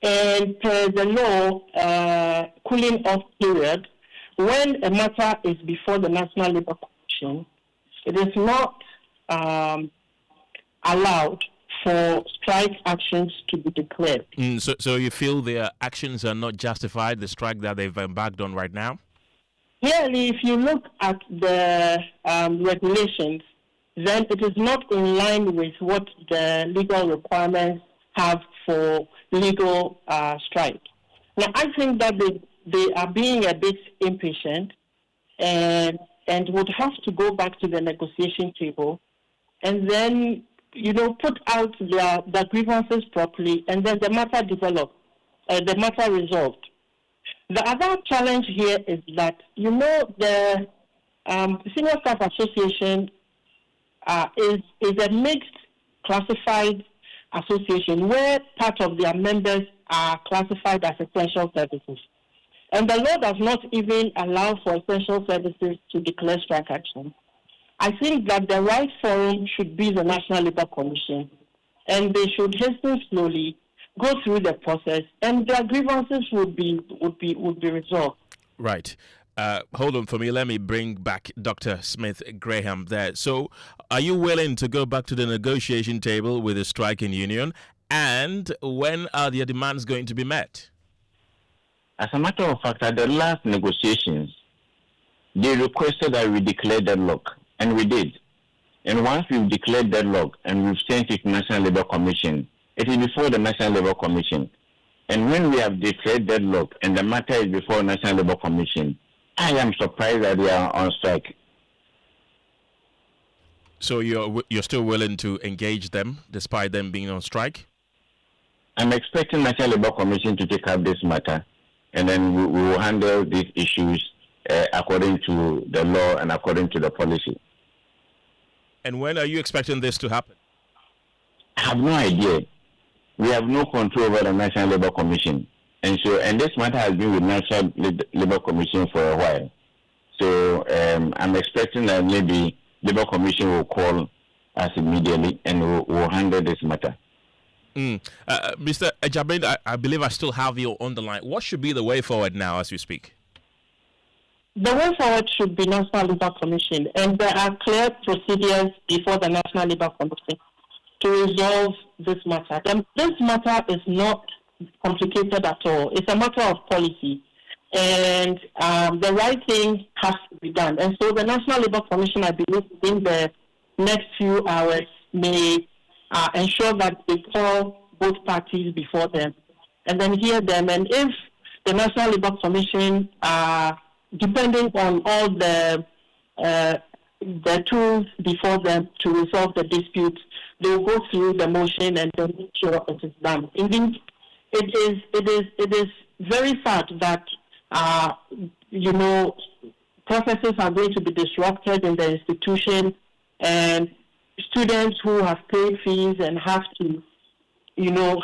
and per the law, cooling off period, when a matter is before the National Labour Commission, it is not allowed for strike actions to be declared. So you feel their actions are not justified, the strike that they've embarked on right now? Clearly, if you look at the regulations, then it is not in line with what the legal requirements have for legal strike. Now, I think that they are being a bit impatient and would have to go back to the negotiation table and then, put out their grievances properly, and then the matter developed, the matter resolved. The other challenge here is that, the Senior Staff Association is a mixed classified association where part of their members are classified as essential services. And the law does not even allow for essential services to declare strike action. I think that the right forum should be the National Labour Commission, and they should hasten slowly, go through the process, and their grievances would be resolved. Right. Hold on for me. Let me bring back Dr. Smith Graham there. So, are you willing to go back to the negotiation table with the striking union? And when are their demands going to be met? As a matter of fact, at the last negotiations, they requested that we declare deadlock, and we did. And once we've declared deadlock and we've sent it to National Labour Commission, it is before the National Labour Commission. And when we have declared deadlock and the matter is before National Labour Commission, I am surprised that they are on strike. So you're still willing to engage them despite them being on strike? I'm expecting National Labour Commission to take up this matter, and then we will handle these issues according to the law and according to the policy. And when are you expecting this to happen? I have no idea. We have no control over the National Labour Commission. And this matter has been with National Labour Commission for a while. So I'm expecting that maybe Labour Commission will call us immediately and we'll handle this matter. Mr. Agyapong, I believe I still have you on the line. What should be the way forward now as we speak? The way forward should be National Labour Commission, and there are clear procedures before the National Labour Commission to resolve this matter. This matter is not complicated at all. It's a matter of policy, and the right thing has to be done. And so the National Labour Commission, I believe, in the next few hours may ensure that they call both parties before them and then hear them. And if the National Labour Commission, depending on all the tools before them to resolve the dispute, they will go through the motion and then make sure it is done. Indeed, it is very sad that processes are going to be disrupted in the institution, and students who have paid fees and have to,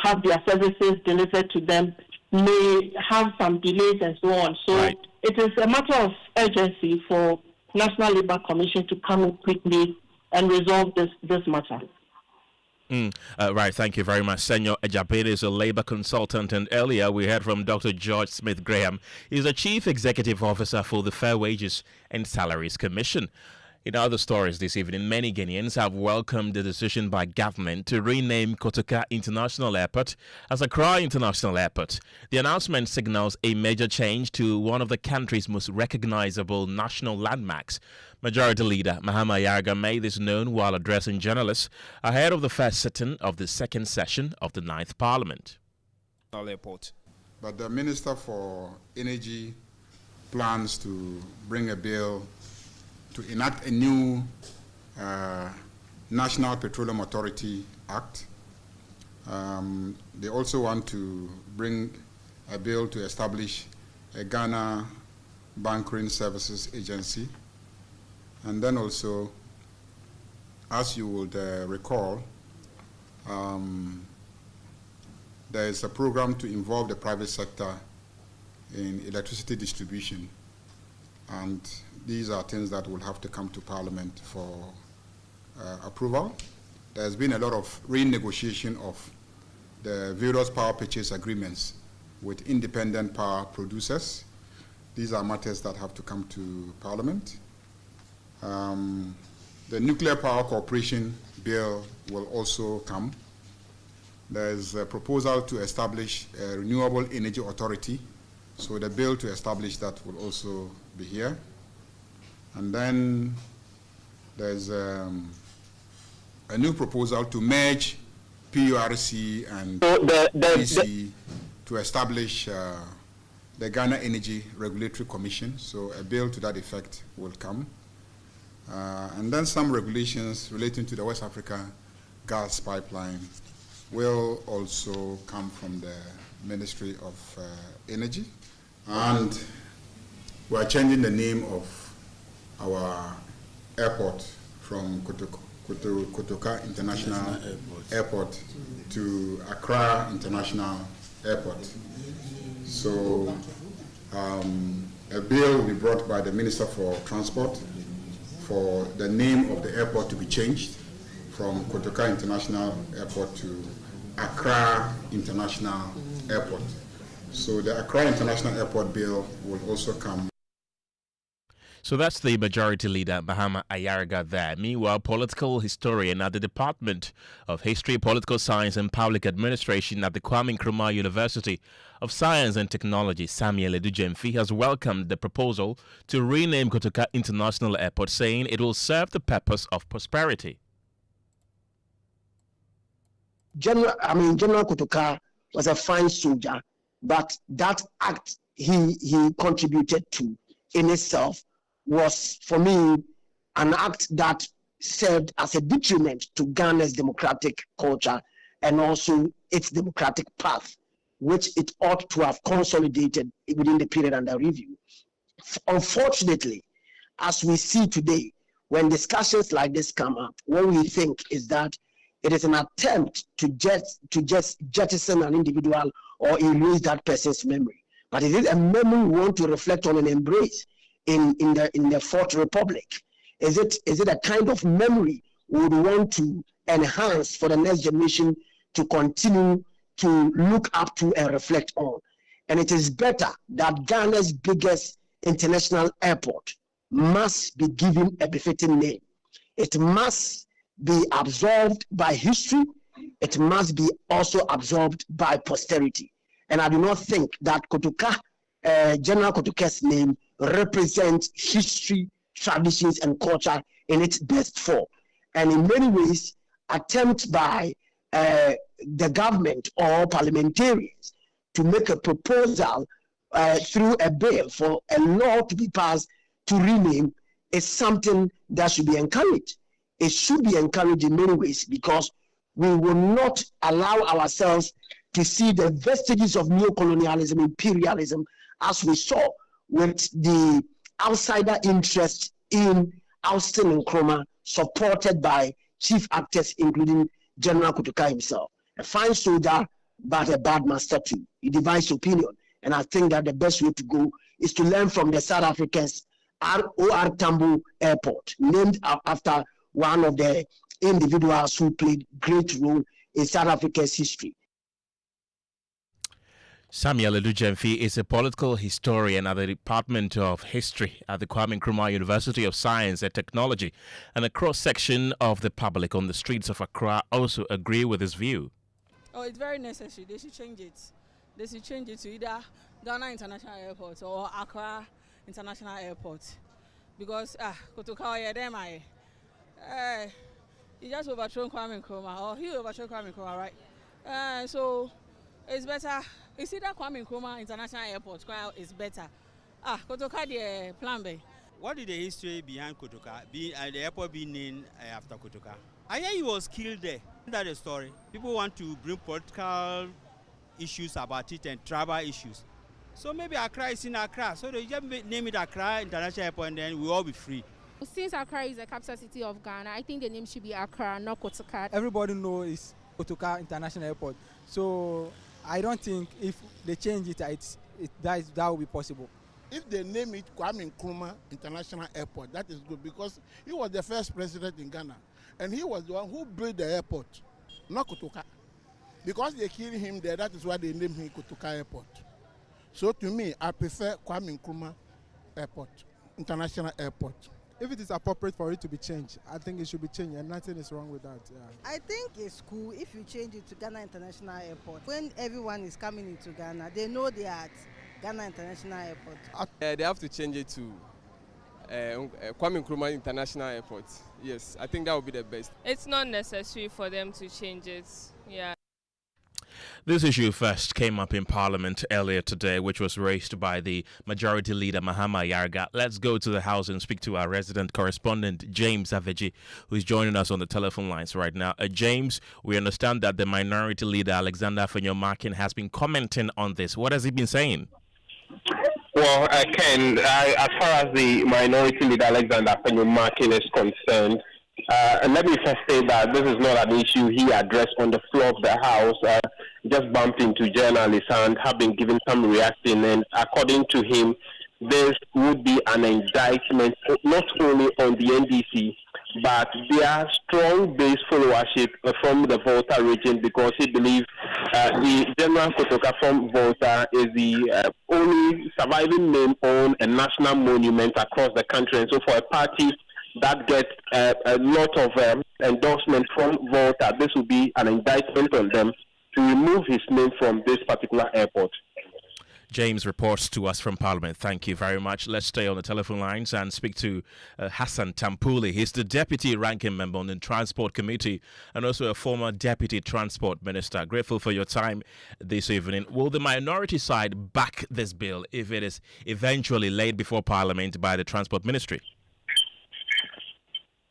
have their services delivered to them may have some delays and so on. So It is a matter of urgency for National Labour Commission to come in quickly and resolve this matter. Right, thank you very much. Senor Agyapong is a labor consultant, and earlier we heard from Dr. George Smith Graham. He's the Chief Executive Officer for the Fair Wages and Salaries Commission. In other stories this evening, many Guineans have welcomed the decision by government to rename Kotoka International Airport as Accra International Airport. The announcement signals a major change to one of the country's most recognizable national landmarks. Majority Leader Mahama Ayaraga made this known while addressing journalists ahead of the first sitting of the second session of the 9th Parliament. Airport. But the Minister for Energy plans to bring a bill to enact a new National Petroleum Authority Act. They also want to bring a bill to establish a Ghana Bunkering Services Agency. And then also, as you would recall, there is a program to involve the private sector in electricity distribution. And these are things that will have to come to Parliament for approval. There's been a lot of renegotiation of the various power purchase agreements with independent power producers. These are matters that have to come to Parliament. The Nuclear Power Corporation bill will also come. There's a proposal to establish a Renewable Energy Authority. So the bill to establish that will also be here. And then there's a new proposal to merge PURC and PC to establish the Ghana Energy Regulatory Commission. So a bill to that effect will come. And then some regulations relating to the West Africa gas pipeline will also come from the Ministry of Energy. And we are changing the name of our airport from Kotoka International Airport to Accra International Airport. So a bill will be brought by the Minister for Transport for the name of the airport to be changed from Kotoka International Airport to Accra International Airport. So the Accra International Airport bill will also come. So that's the Majority Leader, Mahama Ayaraga, there. Meanwhile, political historian at the Department of History, Political Science and Public Administration at the Kwame Nkrumah University of Science and Technology, Samuel Edujemfi, has welcomed the proposal to rename Kotoka International Airport, saying it will serve the purpose of prosperity. General Kotoka was a fine soldier, but that act he contributed to in itself was, for me, an act that served as a detriment to Ghana's democratic culture and also its democratic path, which it ought to have consolidated within the period under review. Unfortunately, as we see today, when discussions like this come up, what we think is that it is an attempt to just jettison an individual or erase that person's memory. But is it a memory we want to reflect on and embrace in the Fourth Republic? Is it a kind of memory we would want to enhance for the next generation to continue to look up to and reflect on? And it is better that Ghana's biggest international airport must be given a befitting name. It must be absorbed by history. It must be also absorbed by posterity. And I do not think that Kotoka, General Kotoka's name, represents history, traditions, and culture in its best form. And in many ways, attempts by the government or parliamentarians to make a proposal through a bill for a law to be passed to rename is something that should be encouraged. It should be encouraged in many ways because we will not allow ourselves to see the vestiges of neocolonialism, imperialism, as we saw with the outsider interest in Austin Nkrumah, supported by chief actors, including General Kotoka himself. A fine soldier, but a bad master too. He divides opinion. And I think that the best way to go is to learn from the South Africans' O.R. Tambo Airport, named after one of the individuals who played great role in South Africa's history. Samuel Edujemfi is a political historian at the Department of History at the Kwame Nkrumah University of Science and Technology, and a cross-section of the public on the streets of Accra also agree with his view. Oh, it's very necessary. They should change it. They should change it to either Ghana International Airport or Accra International Airport. Because, Kotoka, he just overthrown Kwame Nkrumah, or he overthrew Kwame Nkrumah, right? So, it's better. It's either Kwame Nkrumah International Airport is better. Kotoka, the plan B. What is the history behind Kotoka? The airport being named after Kotoka? I hear he was killed there. That's the story. People want to bring political issues about it and tribal issues. So maybe Accra is in Accra. So they just name it Accra International Airport and then we'll all be free. Since Accra is the capital city of Ghana, I think the name should be Accra, not Kotoka. Everybody knows it's Kotoka International Airport. So I don't think if they change it, that will be possible. If they name it Kwame Nkrumah International Airport, that is good because he was the first president in Ghana. And he was the one who built the airport, not Kotoka. Because they killed him there, that is why they named him Kotoka Airport. So to me, I prefer Kwame Nkrumah Airport, International Airport. If it is appropriate for it to be changed, I think it should be changed, and nothing is wrong with that. Yeah. I think it's cool if you change it to Ghana International Airport. When everyone is coming into Ghana, they know they are at Ghana International Airport. They have to change it to Kwame Nkrumah International Airport. Yes, I think that would be the best. It's not necessary for them to change it. Yeah. This issue first came up in Parliament earlier today, which was raised by the Majority Leader Mahama Yarga. Let's go to the House and speak to our resident correspondent, James Aveji, who is joining us on the telephone lines right now. James, we understand that the Minority Leader Alexander Afenyo-Markin has been commenting on this. What has he been saying? Well, Ken, as far as the Minority Leader Alexander Afenyo-Markin is concerned, let me first say that this is not an issue he addressed on the floor of the House. Just bumped into journalists and have been given some reaction. And according to him, this would be an indictment not only on the NDC, but their strong base followership from the Volta region, because he believes the General Kotoka from Volta is the only surviving name on a national monument across the country. And so for a party that gets a lot of endorsement from Volta, this will be an indictment on them to remove his name from this particular airport. James reports to us from Parliament. Thank you very much. Let's stay on the telephone lines and speak to Hassan Tampuli. He's the Deputy Ranking Member on the Transport Committee and also a former Deputy Transport Minister. Grateful for your time this evening. Will the minority side back this bill if it is eventually laid before Parliament by the Transport Ministry?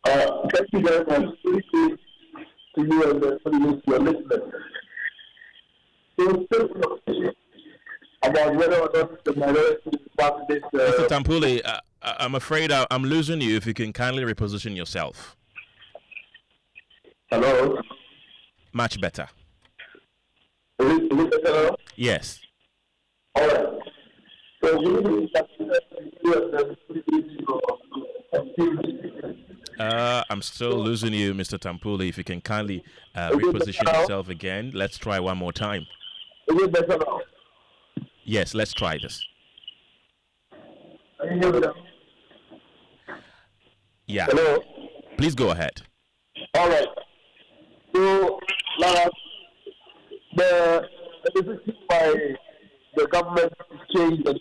Thank you very much. To you and your listeners. About whether or not the minority back this. Mr. Tampuli, I'm afraid I'm losing you. If you can kindly reposition yourself. Hello. Much better. Is it better now? Yes. All right. So I'm still losing you, Mr. Tampuli. If you can kindly reposition yourself again. Let's try one more time. Is it better now? Yes, let's try this. Are you hear me now? Yeah. Hello. Please go ahead. All right. So, the decision by the government to change the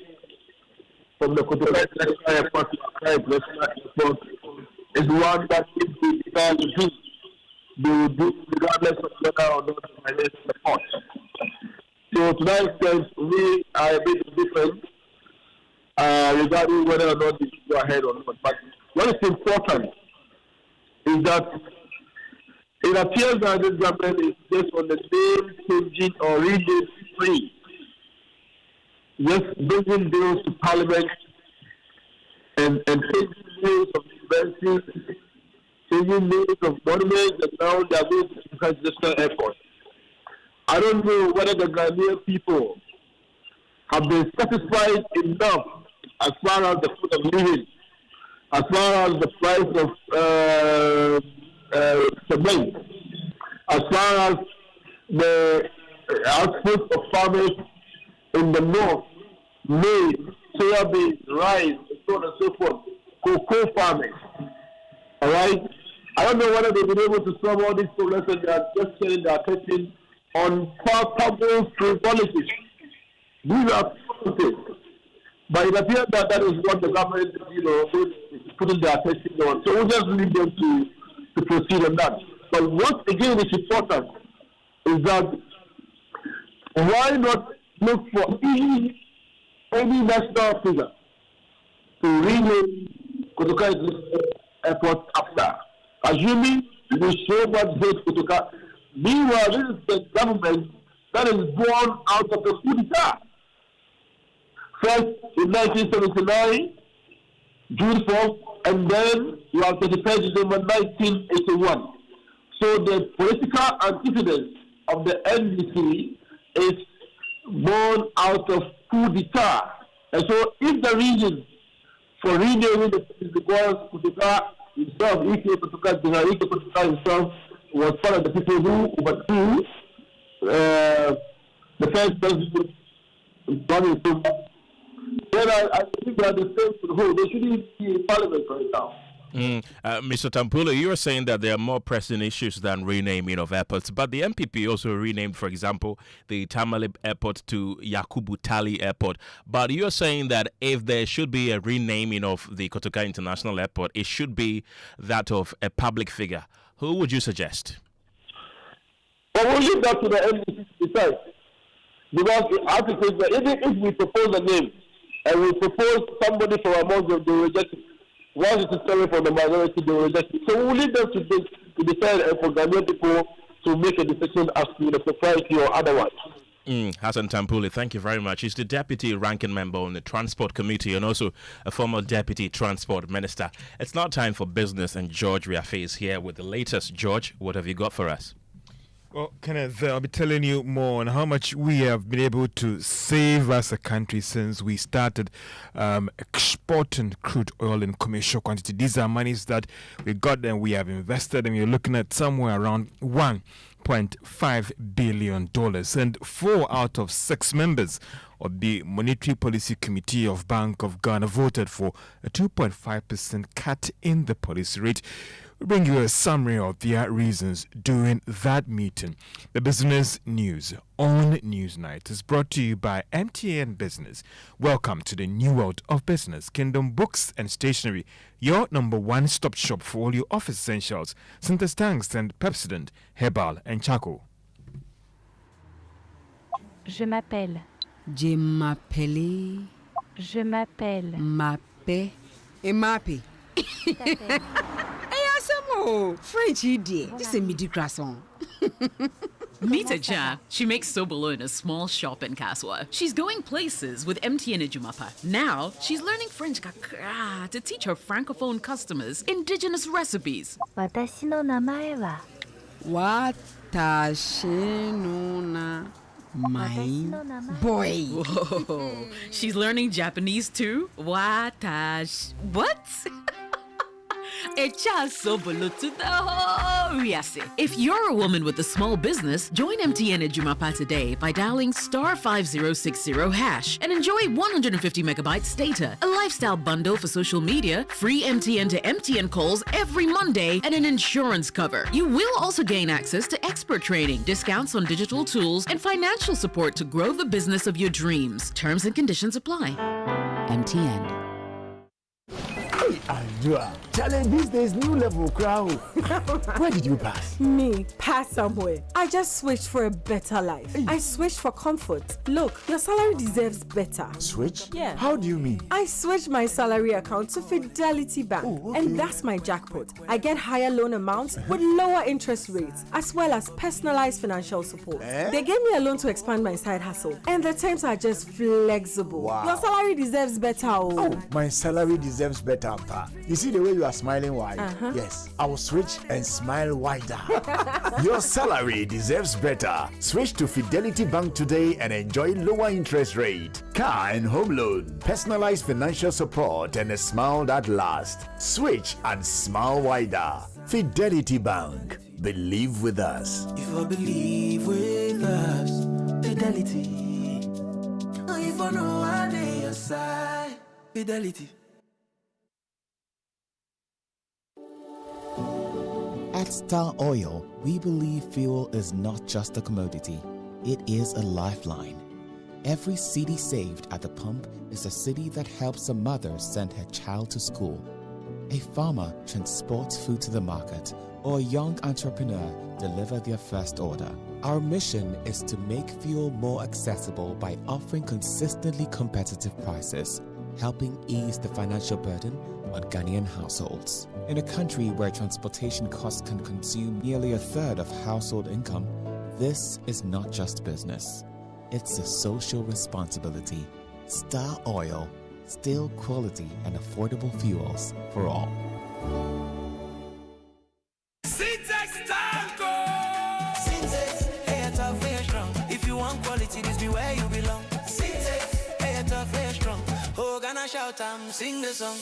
from the Kotoka International Airport to Accra International Airport is one that if they decide to do, they will do regardless of whether or not the minority support. So to that extent, we are a bit different regarding whether or not they should go ahead or not. But what is important is that it appears that this government is just on the name changing or renaming free. Just bringing bills to Parliament and changing names of universities, changing names of monuments, and now they are going to the Presidential Airport. I don't know whether the Ghanaian people have been satisfied enough as far as the cost of living, as far as the price of segment as far as the output of farmers in the north, maize, soybean, rice, and so on and so forth, cocoa farmers. All right? I don't know whether they've been able to solve all these problems and they are just turning their attention on palpable frivolities. These are things. But it appears that that is what the government, is putting their attention on. So we'll just leave them to proceed on that. But what again is important is that why not look for any national figure to rename Kotoka Airport after, assuming we show much hate Kotoka. Meanwhile, this is the government that is born out of the coup d'etat. First in 1979, June 4th, and then you have 31st December 1981. So the political antecedents of the NDC is born out of coup d'etat. And so if the reason for renaming the is because Kotoka himself, Kotoka himself, was part of the people who overthrew the first president, then I think that the same to the whole. They shouldn't be in parliament right now. Mr. Tampulo, you are saying that there are more pressing issues than renaming of airports, but the NPP also renamed, for example, the Tamale Airport to Yakubu Tali Airport. But you are saying that if there should be a renaming of the Kotoka International Airport, it should be that of a public figure. Who would you suggest? Well, we'll leave that to the NPP to decide. Because I have to say that even if we propose a name and we propose somebody from among them, they will reject it. Once it is coming from the minority, they will reject it. So we'll leave them to decide for Ghanaian people to make a decision as to the society or otherwise. Hassan Tampuli, thank you very much. He's the Deputy Ranking Member on the Transport Committee and also a former Deputy Transport Minister. It's now time for business, and George Riafe is here with the latest. George, what have you got for us? Well, Kenneth, I'll be telling you more on how much we have been able to save as a country since we started exporting crude oil in commercial quantity. These are monies that we got and we have invested, and we're looking at somewhere around $1.5 billion. And 4 out of 6 members of the Monetary Policy Committee of Bank of Ghana voted for a 2.5% cut in the policy rate. We bring you a summary of their reasons during that meeting. The business news on Newsnight is brought to you by MTN Business. Welcome to the new world of business. Kingdom Books and Stationery, your number one stop shop for all your office essentials. Synthesis tanks and Pepsodent, Herbal and Charcoal. Je m'appelle. Je m'appelle. Je m'appelle. Mappe. Et mappe. French idiot. This is a midi croissant. Meet Aja. She makes sobolo in a small shop in Kaswa. She's going places with MTN Agyapong. Now, she's learning French kakra to teach her francophone customers indigenous recipes. Watashi no namae wa. Watashi no namae. Boy. Whoa. She's learning Japanese too? Watashi. What? If you're a woman with a small business, join MTN Agyapong today by dialing *5060# and enjoy 150 megabytes data, a lifestyle bundle for social media, free MTN to MTN calls every Monday, and an insurance cover. You will also gain access to expert training, discounts on digital tools, and financial support to grow the business of your dreams. Terms and conditions apply. MTN. Ajua, challenge these days, new level crowd. Where did you pass? Me, pass somewhere. I just switched for a better life. I switched for comfort. Look, your salary deserves better. Switch? Yeah. How do you mean? I switched my salary account to Fidelity Bank. Oh, okay. And that's my jackpot. I get higher loan amounts with lower interest rates, as well as personalized financial support. They gave me a loan to expand my side hustle, and the terms are just flexible. Wow. Your salary deserves better. Oh, my salary deserves better. You see the way you are are smiling wide. Yes, I will switch and smile wider. Your salary deserves better. Switch to Fidelity Bank today and enjoy lower interest rate, car and home loan, personalized financial support, and a smile that lasts. Switch and smile wider. Fidelity Bank. Believe with us. If I believe with us, Fidelity. If I know I need your side, Fidelity. At Star Oil, we believe fuel is not just a commodity, it is a lifeline. Every cedi saved at the pump is a cedi that helps a mother send her child to school. A farmer transports food to the market, or a young entrepreneur deliver their first order. Our mission is to make fuel more accessible by offering consistently competitive prices, helping ease the financial burden on Ghanaian households. In a country where transportation costs can consume nearly a third of household income, this is not just business. It's a social responsibility. Star Oil, still quality and affordable fuels for all. If you want quality, this be where you belong. Hey, tough, hey, strong. Oh, gonna shout and sing the song.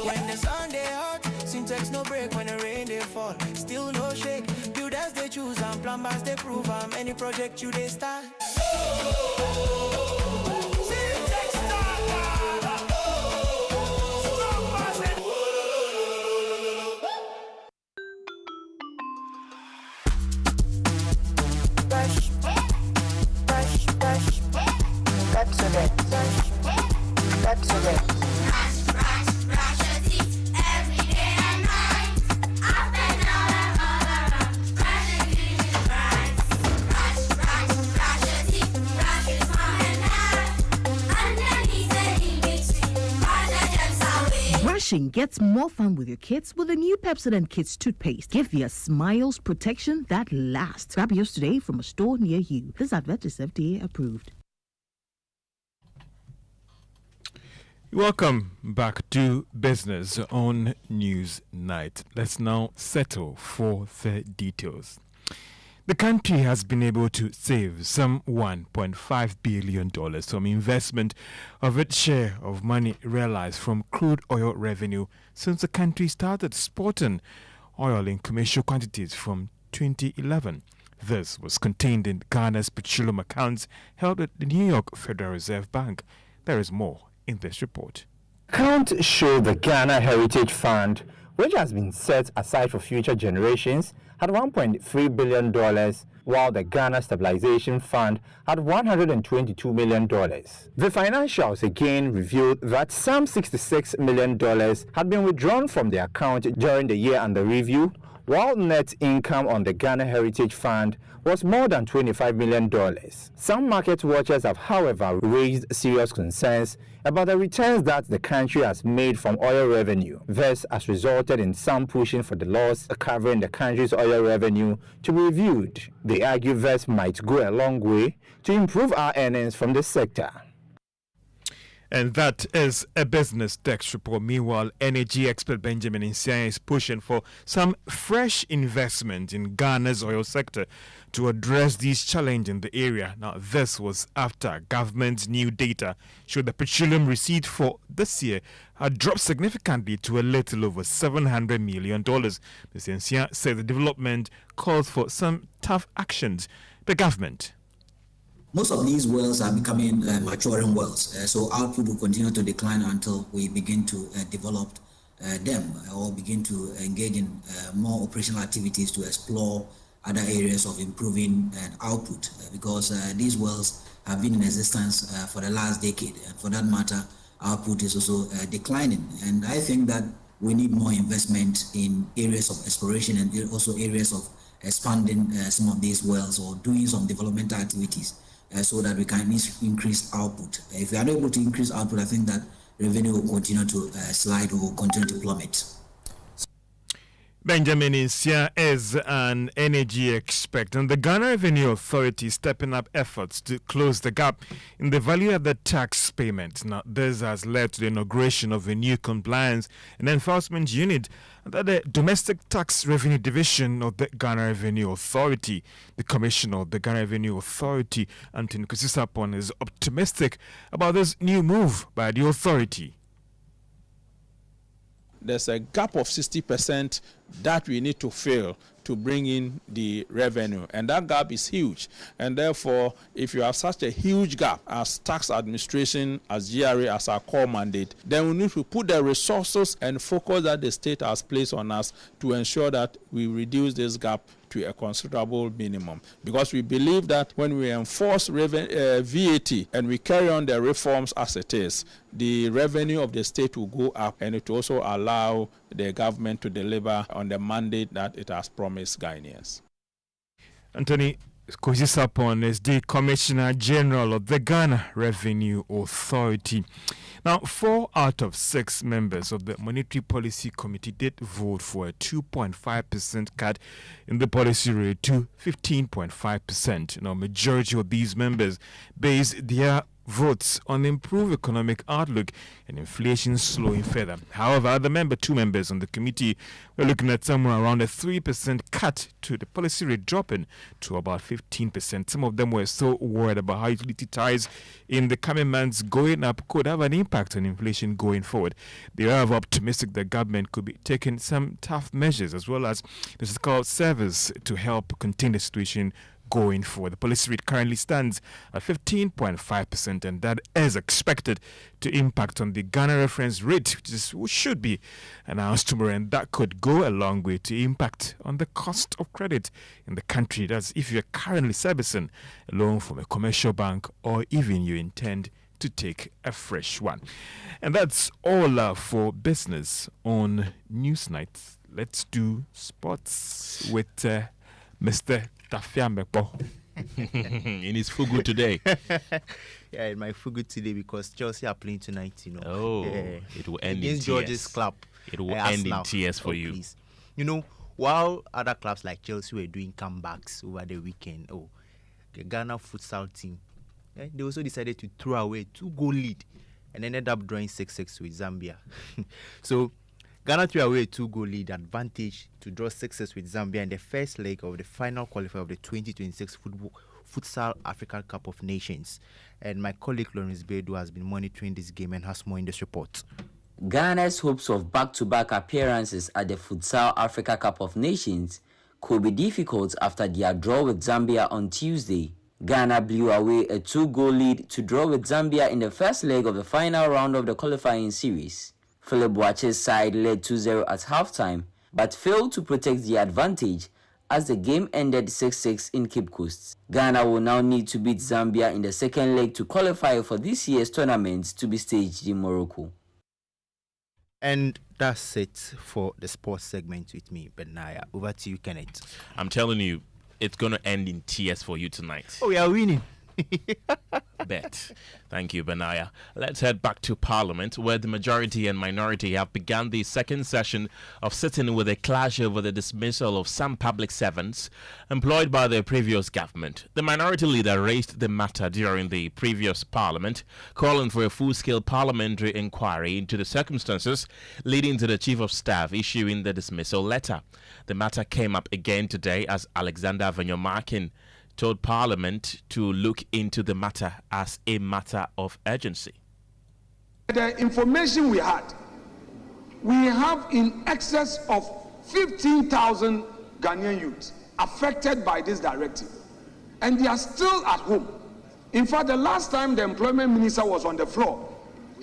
When the sun they hot, syntax no break. When the rain they fall, still no shake. Builders they choose and plumbers they prove. Any project you they start. Brushing gets more fun with your kids with the new Pepsodent Kids toothpaste. Give your smiles protection that lasts. Grab yours today from a store near you. This advert is FDA approved. Welcome back to Business on News Night. Let's now settle for the details. The country has been able to save some $1.5 billion from investment of its share of money realized from crude oil revenue since the country started exporting oil in commercial quantities from 2011. This was contained in Ghana's petroleum accounts held at the New York Federal Reserve Bank. There is more in this report. Accounts show the Ghana Heritage Fund, which has been set aside for future generations, had $1.3 billion, while the Ghana Stabilization Fund had $122 million. The financials again revealed that some $66 million had been withdrawn from the account during the year under review, while net income on the Ghana Heritage Fund was more than $25 million. Some market watchers have, however, raised serious concerns about the returns that the country has made from oil revenue. This has resulted in some pushing for the laws covering the country's oil revenue to be reviewed. They argue this might go a long way to improve our earnings from the sector. And that is a business text report. Meanwhile, energy expert Benjamin Insian is pushing for some fresh investment in Ghana's oil sector to address these challenges in the area. Now, this was after government's new data showed the petroleum receipt for this year had dropped significantly to a little over $700 million. Mr. Insian said the development calls for some tough actions. The government. Most of these wells are becoming maturing wells, so output will continue to decline until we begin to develop them or begin to engage in more operational activities to explore other areas of improving output, because these wells have been in existence for the last decade, and for that matter, output is also declining. And I think that we need more investment in areas of exploration and also areas of expanding some of these wells or doing some developmental activities. So that we can increase output. If we are able to increase output, I think that revenue will continue to slide or continue to plummet. Benjamin Insia is an energy expert, and the Ghana Revenue Authority is stepping up efforts to close the gap in the value-added tax payment. Now, this has led to the inauguration of a new compliance and enforcement unit under the Domestic Tax Revenue Division of the Ghana Revenue Authority. The Commissioner of the Ghana Revenue Authority, Anthony Sapon, is optimistic about this new move by the authority. There's a gap of 60% that we need to fill to bring in the revenue, and that gap is huge. And therefore, if you have such a huge gap as tax administration, as GRA, as our core mandate, then we need to put the resources and focus that the state has placed on us to ensure that we reduce this gap to a considerable minimum, because we believe that when we enforce VAT and we carry on the reforms as it is, the revenue of the state will go up, and it will also allow the government to deliver on the mandate that it has promised Ghanaians. Anthony Sapon is the Commissioner General of the Ghana Revenue Authority. Now, 4 out of 6 members of the Monetary Policy Committee did vote for a 2.5% cut in the policy rate to 15.5%. Now, majority of these members based their votes on improved economic outlook and inflation slowing further. However, the 2 members on the committee were looking at somewhere around a 3% cut to the policy rate, dropping to about 15%. Some of them were so worried about how utility tariffs in the coming months going up could have an impact on inflation going forward. They are optimistic the government could be taking some tough measures as well as this is called service to help contain the situation going forward. The policy rate currently stands at 15.5%, and that is expected to impact on the Ghana reference rate, which should be announced tomorrow, and that could go a long way to impact on the cost of credit in the country. That's if you're currently servicing a loan from a commercial bank or even you intend to take a fresh one. And that's all for business on Newsnight. Let's do sports with Mr. In his fugu today. Yeah, in my fugu today because Chelsea are playing tonight, you know. Oh, it will end in tears. George's club. It will end in tears for you. Please. You know, while other clubs like Chelsea were doing comebacks over the weekend, the Ghana futsal team, they also decided to throw away 2-goal lead and ended up drawing 6-6 with Zambia. So Ghana threw away a 2-goal lead advantage to draw 6-6 with Zambia in the first leg of the final qualifier of the 2026 Futsal African Cup of Nations. And my colleague Lawrence Bedu has been monitoring this game and has more in this report. Ghana's hopes of back-to-back appearances at the Futsal Africa Cup of Nations could be difficult after their draw with Zambia on Tuesday. Ghana blew away a 2-goal lead to draw with Zambia in the first leg of the final round of the qualifying series. Philip Boache's side led 2-0 at halftime, but failed to protect the advantage as the game ended 6-6 in Cape Coast. Ghana will now need to beat Zambia in the second leg to qualify for this year's tournament to be staged in Morocco. And that's it for the sports segment with me, Benaya. Over to you, Kenneth. I'm telling you, it's going to end in tears for you tonight. Oh, we are winning. Bet. Thank you, Benaya. Let's head back to Parliament, where the majority and minority have begun the second session of sitting with a clash over the dismissal of some public servants employed by the previous government. The minority leader raised the matter during the previous Parliament, calling for a full-scale parliamentary inquiry into the circumstances leading to the Chief of Staff issuing the dismissal letter. The matter came up again today as Alexander Afenyo-Markin told Parliament to look into the matter as a matter of urgency. The information we had, we have in excess of 15,000 Ghanaian youths affected by this directive, and they are still at home. In fact, the last time the employment minister was on the floor,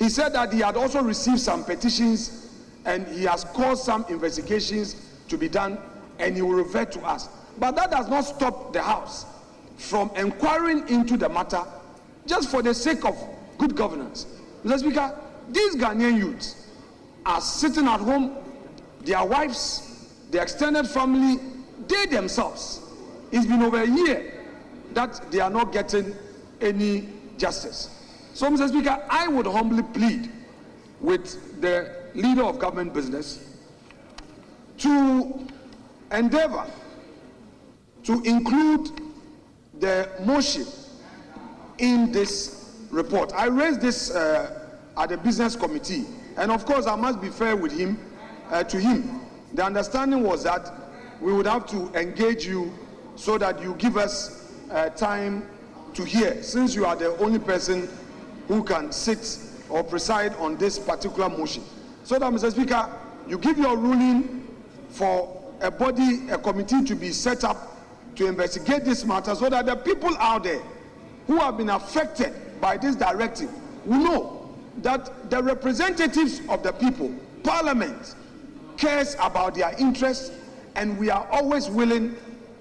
he said that he had also received some petitions and he has caused some investigations to be done and he will revert to us. But that does not stop the House from inquiring into the matter just for the sake of good governance. Mr. Speaker, these Ghanaian youths are sitting at home, their wives, their extended family, they themselves. It's been over a year that they are not getting any justice. So, Mr. Speaker, I would humbly plead with the leader of government business to endeavor to include the motion in this report. I raised this at the business committee, and of course I must be fair with him, to him. The understanding was that we would have to engage you so that you give us time to hear, since you are the only person who can sit or preside on this particular motion. So that, Mr. Speaker, you give your ruling for a body, a committee to be set up to investigate this matter, so that the people out there who have been affected by this directive will know that the representatives of the people, Parliament, cares about their interests, and we are always willing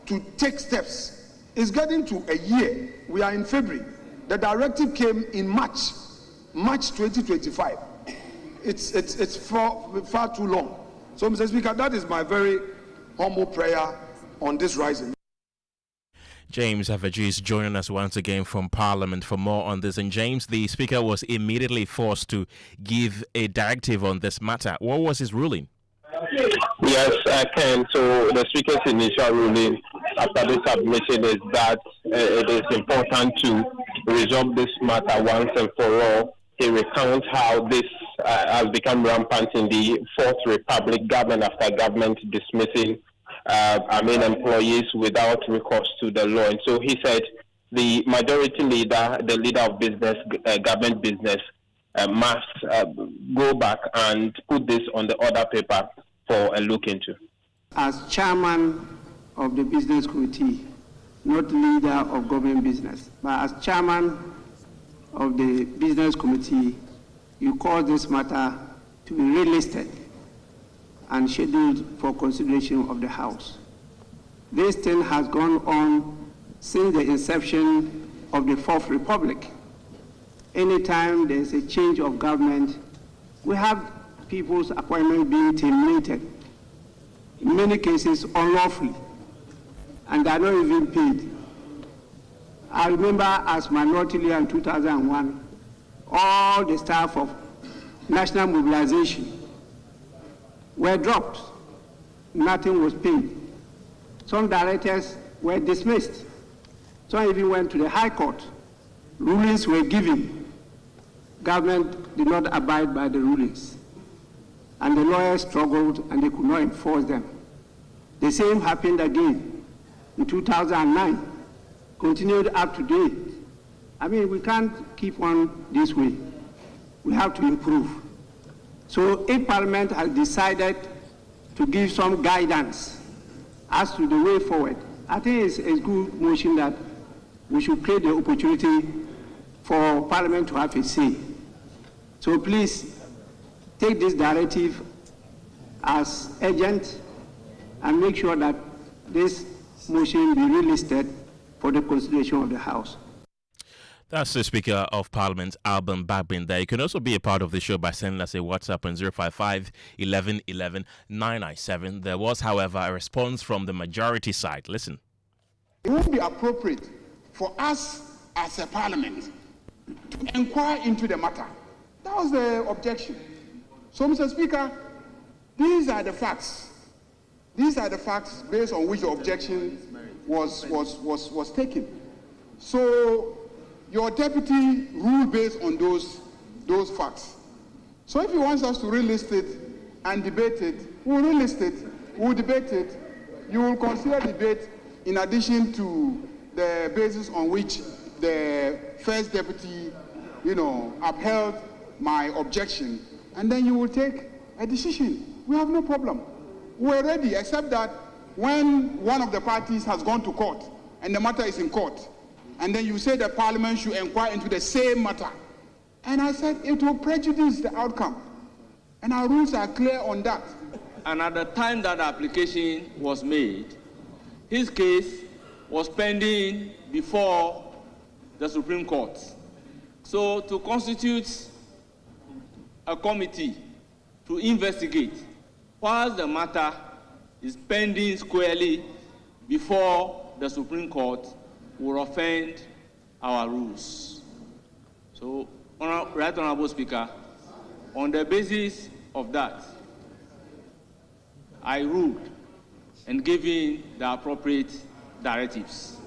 to take steps. It's getting to a year. We are in February. The directive came in March 2025. It's far too long. So, Mr. Speaker, that is my very humble prayer on this rising. James Afenyo is joining us once again from Parliament for more on this. And James, the Speaker was immediately forced to give a directive on this matter. What was his ruling? Yes, I can. So the Speaker's initial ruling after this submission is that it is important to resolve this matter once and for all. He recounts how this has become rampant in the Fourth Republic, government after government dismissing employees without recourse to the law. And so he said the majority leader, the leader of business, government business, must go back and put this on the order paper for a look into. As chairman of the business committee, not leader of government business, but as chairman of the business committee, you call this matter to be relisted and scheduled for consideration of the House. This thing has gone on since the inception of the Fourth Republic. Anytime there's a change of government, we have people's appointment being terminated, in many cases unlawfully, and they are not even paid. I remember as minority leader in 2001, all the staff of National Mobilization were dropped. Nothing was paid. Some directors were dismissed. Some even went to the High Court. Rulings were given. Government did not abide by the rulings. And the lawyers struggled and they could not enforce them. The same happened again in 2009, continued up to date. I mean, we can't keep on this way. We have to improve. So if Parliament has decided to give some guidance as to the way forward, I think it's a good motion that we should create the opportunity for Parliament to have a say. So please take this directive as urgent and make sure that this motion be relisted for the consideration of the House. That's the Speaker of Parliament, Alban Bagbin there. You can also be a part of the show by sending us a WhatsApp on 055 11 11 997. There was, however, a response from the majority side. Listen. It won't be appropriate for us as a parliament to inquire into the matter. That was the objection. So, Mr. Speaker, these are the facts. These are the facts based on which the objection was taken. So, your deputy ruled based on those facts. So if he wants us to relist it and debate it, we'll relist it, we'll debate it. You will consider debate in addition to the basis on which the first deputy, upheld my objection, and then you will take a decision. We have no problem. We're ready, except that when one of the parties has gone to court and the matter is in court, and then you say the Parliament should inquire into the same matter. And I said it will prejudice the outcome. And our rules are clear on that. And at the time that the application was made, his case was pending before the Supreme Court. So to constitute a committee to investigate whilst the matter is pending squarely before the Supreme Court will offend our rules. So, Right Honorable Speaker, on the basis of that, I ruled and gave in the appropriate directives.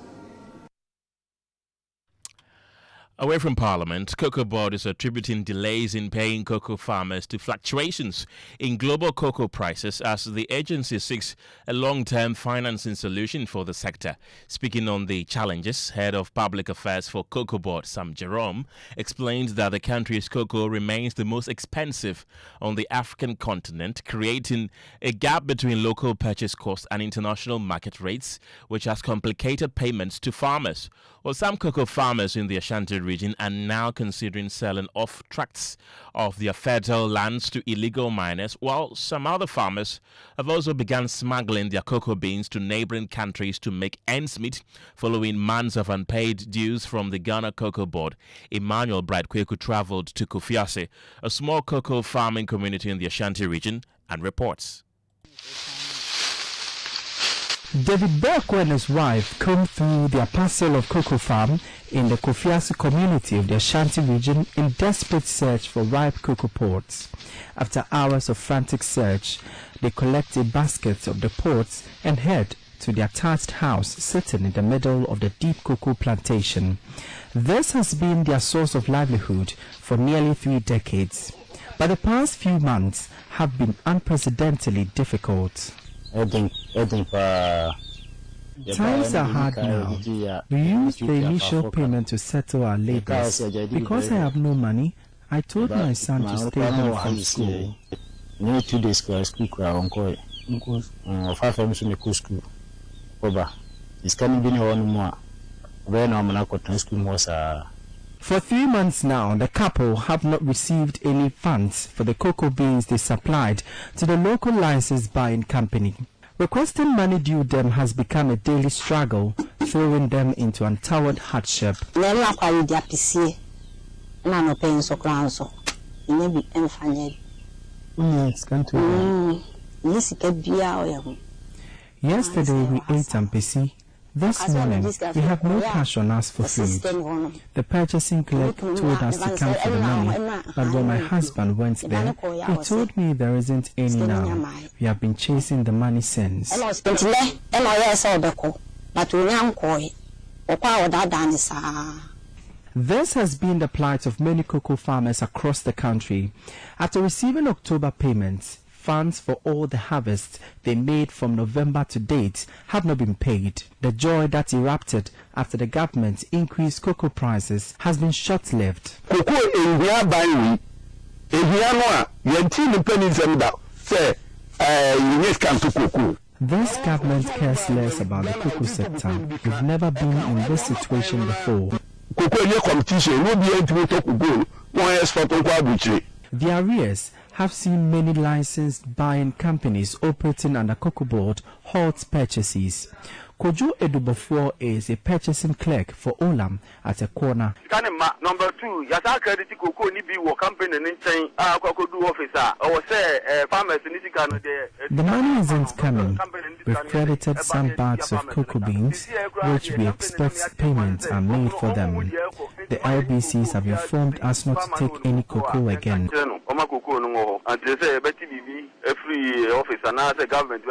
Away from Parliament, Cocoa Board is attributing delays in paying cocoa farmers to fluctuations in global cocoa prices as the agency seeks a long-term financing solution for the sector. Speaking on the challenges, Head of Public Affairs for Cocoa Board, Sam Jerome, explained that the country's cocoa remains the most expensive on the African continent, creating a gap between local purchase costs and international market rates, which has complicated payments to farmers. Well, some cocoa farmers in the Ashanti region are now considering selling off tracts of their fertile lands to illegal miners, while some other farmers have also begun smuggling their cocoa beans to neighboring countries to make ends meet following months of unpaid dues from the Ghana Cocoa Board. Emmanuel Bright-Kweku traveled to Kofiase, a small cocoa farming community in the Ashanti region, and reports. David Berko and his wife combed through their parcel of cocoa farm in the Kofiase community of the Ashanti region in desperate search for ripe cocoa pods. After hours of frantic search, they collected baskets of the pods and head to their thatched house sitting in the middle of the deep cocoa plantation. This has been their source of livelihood for nearly 3 decades. But the past few months have been unprecedentedly difficult. Times are hard now. We used the initial payment to settle our labors. Because I have no money, I told my son to stay home from school. 2 days school school. For 3 months now, the couple have not received any funds for the cocoa beans they supplied to the local license buying company. Requesting money due them has become a daily struggle, throwing them into untoward hardship. Yesterday we ate ampesi. This morning, we have no cash on us for food. The purchasing clerk told us to come for the money, but when my husband went there, he told me there isn't any now. We have been chasing the money since. This has been the plight of many cocoa farmers across the country. After receiving October payments, funds for all the harvests they made from November to date have not been paid. The joy that erupted after the government increased cocoa prices has been short-lived. This government cares less about the cocoa sector. We've never been in this situation before. The arrears have seen many licensed buying companies operating under Cocoa Board halt purchases. Kojo Edubofo is a purchasing clerk for Olam at a corner. Number 2, yasa credit cocoa ni bi wo company ni chain cocoa do officer or say farmers ni sika no de. The money isn't coming. We've credited some bags of cocoa beans, which we expect payments are made for them. The LBCs have informed us not to take any cocoa again. And they say every office and as a government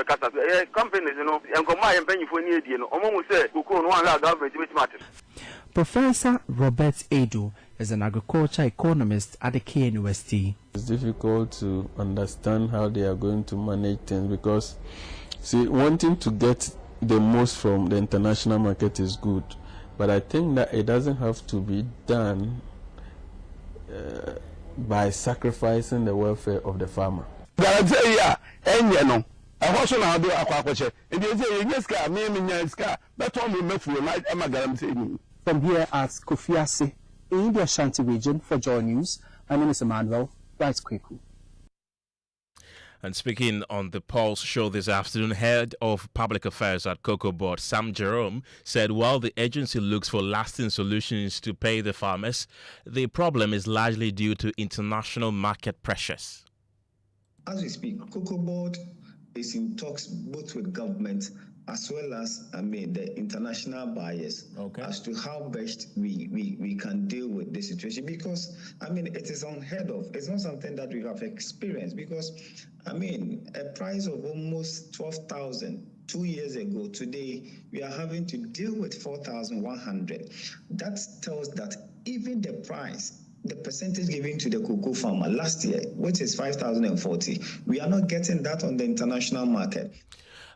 companies, you know, and come and pay for need, you know, almost say cocoa no one government which matters. Professor Robert Edu is an agriculture economist at the KNUST. It's difficult to understand how they are going to manage things because, see, wanting to get the most from the international market is good, but I think that it doesn't have to be done by sacrificing the welfare of the farmer. From here at Kofiase, in the Ashanti region, for Joy News, my name is Emmanuel Bright-Kweku. And speaking on the Pulse show this afternoon, Head of Public Affairs at Cocoa Board, Sam Jerome, said while the agency looks for lasting solutions to pay the farmers, the problem is largely due to international market pressures. As we speak, Cocoa Board is in talks both with government as well as, the international buyers as to how best we can deal with this situation. Because, it is unheard of. It's not something that we have experienced because, a price of almost 12,000 2 years ago, today, we are having to deal with 4,100. That tells that even the price, the percentage given to the cocoa farmer last year, which is 5,040, we are not getting that on the international market.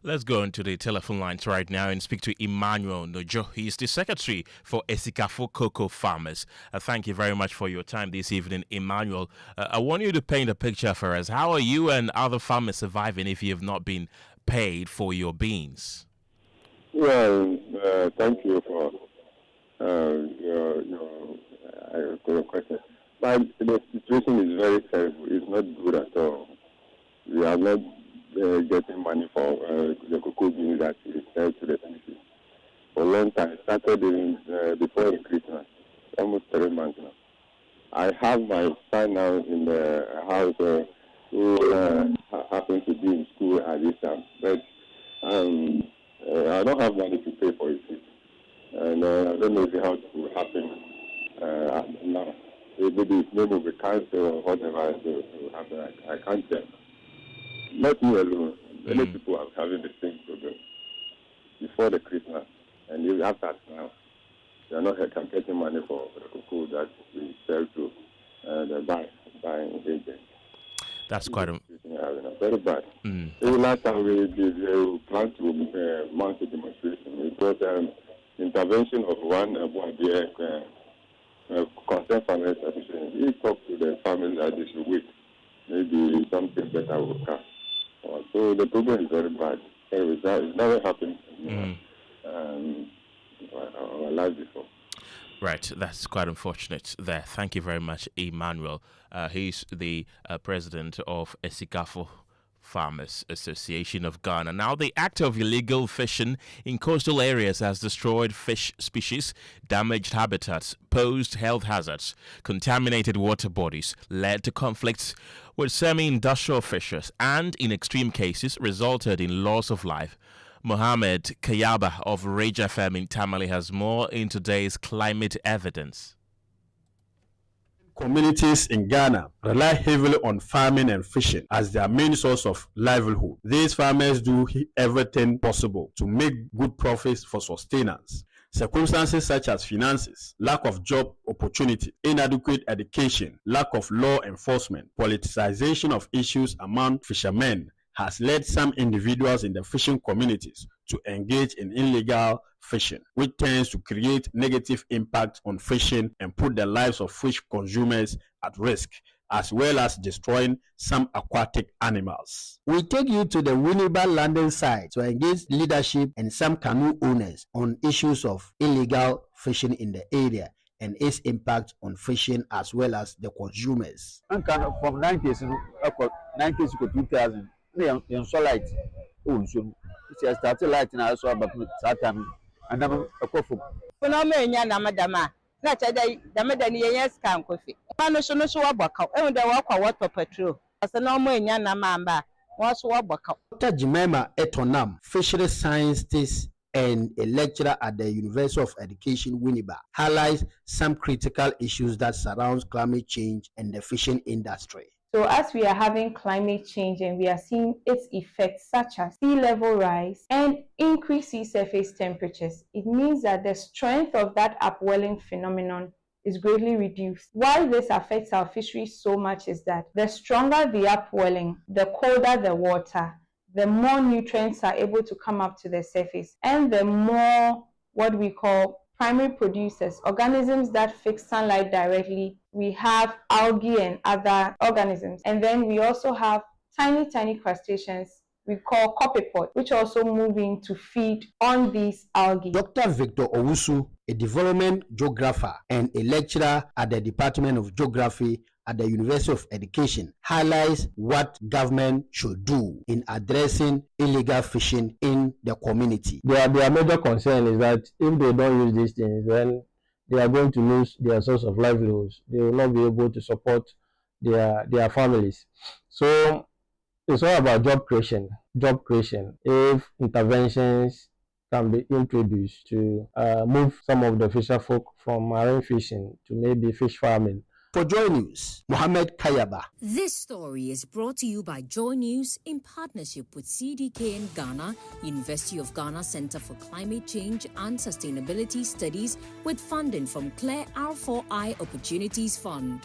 Let's go into the telephone lines right now and speak to Emmanuel Nojo. He is the secretary for Esikafo Cocoa Farmers. Thank you very much for your time this evening, Emmanuel. I want you to paint a picture for us. How are you and other farmers surviving if you have not been paid for your beans? Well, thank you for your question. But the situation is very terrible. It's not good at all. We are not getting money for the cocoa beans that we sell to the country for a long time. It started before Christmas, almost 3 months now. I have my son now in the house who happens to be in school at this time, but I don't have money to pay for his fees, and I don't know how it will happen now. Maybe his name will be cancelled or whatever will happen. I can't tell. Not me alone. Many people are having the same problem before the Christmas, and even after now, they are not getting money for the cocoa that we sell to the buying agent. That's quite very bad. Even last time we planned to mount a demonstration, it was intervention of one concerned farmers association. He talked to the farmers that they should wait. Maybe something better will come. So the problem is very bad. It's never happened in our life before. Right, that's quite unfortunate there. Thank you very much, Emmanuel. He's the president of Esikafo Farmers Association of Ghana. Now, the act of illegal fishing in coastal areas has destroyed fish species, damaged habitats, posed health hazards, contaminated water bodies, led to conflicts with semi-industrial fishers, and in extreme cases resulted in loss of life. Mohammed Kayaba of Raja FM in Tamale has more in today's Climate Evidence. Communities in Ghana rely heavily on farming and fishing as their main source of livelihood. These farmers do everything possible to make good profits for sustenance. Circumstances such as finances, lack of job opportunity, inadequate education, lack of law enforcement, politicization of issues among fishermen has led some individuals in the fishing communities to engage in illegal fishing, which tends to create negative impact on fishing and put the lives of fish consumers at risk, as well as destroying some aquatic animals. We take you to the Winneba landing site to engage leadership and some canoe owners on issues of illegal fishing in the area and its impact on fishing as well as the consumers. From 90s to 2000, in sunlight, it's started lighting also about that time, and I'm a coffee. Phenomena, Namadama, not a day, the Medanians can coffee. Panoso, so about and the walk water patrol. As a normal Yanamamba was what Dr. Jemima Etonam, fishery scientist and a lecturer at the University of Education, Winneba, highlights some critical issues that surround climate change and the fishing industry. So as we are having climate change and we are seeing its effects such as sea level rise and increased sea surface temperatures, it means that the strength of that upwelling phenomenon is greatly reduced. Why this affects our fisheries so much is that the stronger the upwelling, the colder the water, the more nutrients are able to come up to the surface, and the more what we call primary producers, organisms that fix sunlight directly. We have algae and other organisms. And then we also have tiny crustaceans we call copepod, which also move in to feed on these algae. Dr. Victor Owusu, a development geographer and a lecturer at the Department of Geography at the University of Education, highlights what government should do in addressing illegal fishing in the community. Their major concern is that if they don't use these things, then they are going to lose their source of livelihoods. They will not be able to support their families. So It's all about job creation. Job creation. If interventions can be introduced to move some of the fisher folk from marine fishing to maybe fish farming. For Joy News, Mohammed Kayaba. This story is brought to you by Joy News in partnership with CDK in Ghana, University of Ghana Center for Climate Change and Sustainability Studies, with funding from Claire R4I Opportunities Fund.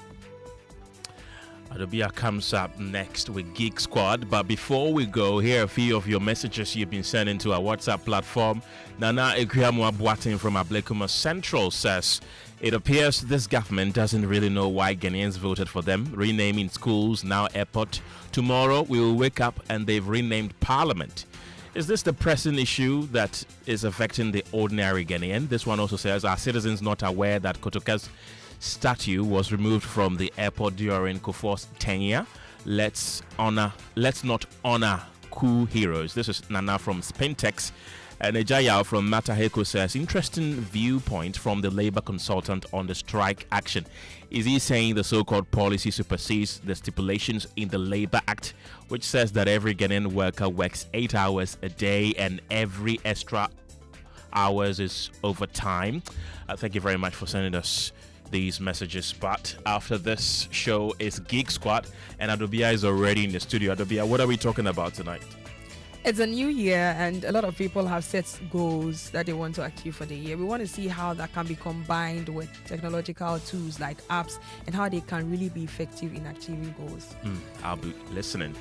Adobia comes up next with Geek Squad, but before we go, here are a few of your messages you've been sending to our WhatsApp platform. Nana Ekriamwa Boatin from Ablekuma Central says, it appears this government doesn't really know why Ghanaians voted for them, renaming schools, now airport. Tomorrow we will wake up and they've renamed parliament. Is this the pressing issue that is affecting the ordinary Ghanaian? This one also says, are citizens not aware that Kotoka's statue was removed from the airport during Kufuor's tenure? Let's not honor coup heroes. This is Nana from Spintex. And Ejaya from Mataheko says, interesting viewpoint from the labor consultant on the strike action. Is he saying the so-called policy supersedes the stipulations in the Labor Act, which says that every Ghanaian worker works 8 hours a day and every extra hours is overtime? Thank you very much for sending us these messages. But after this show is Geek Squad, and Adobia is already in the studio. Adobia, what are we talking about tonight? It's a new year and a lot of people have set goals that they want to achieve for the year. We want to see how that can be combined with technological tools like apps and how they can really be effective in achieving goals. I'll be listening.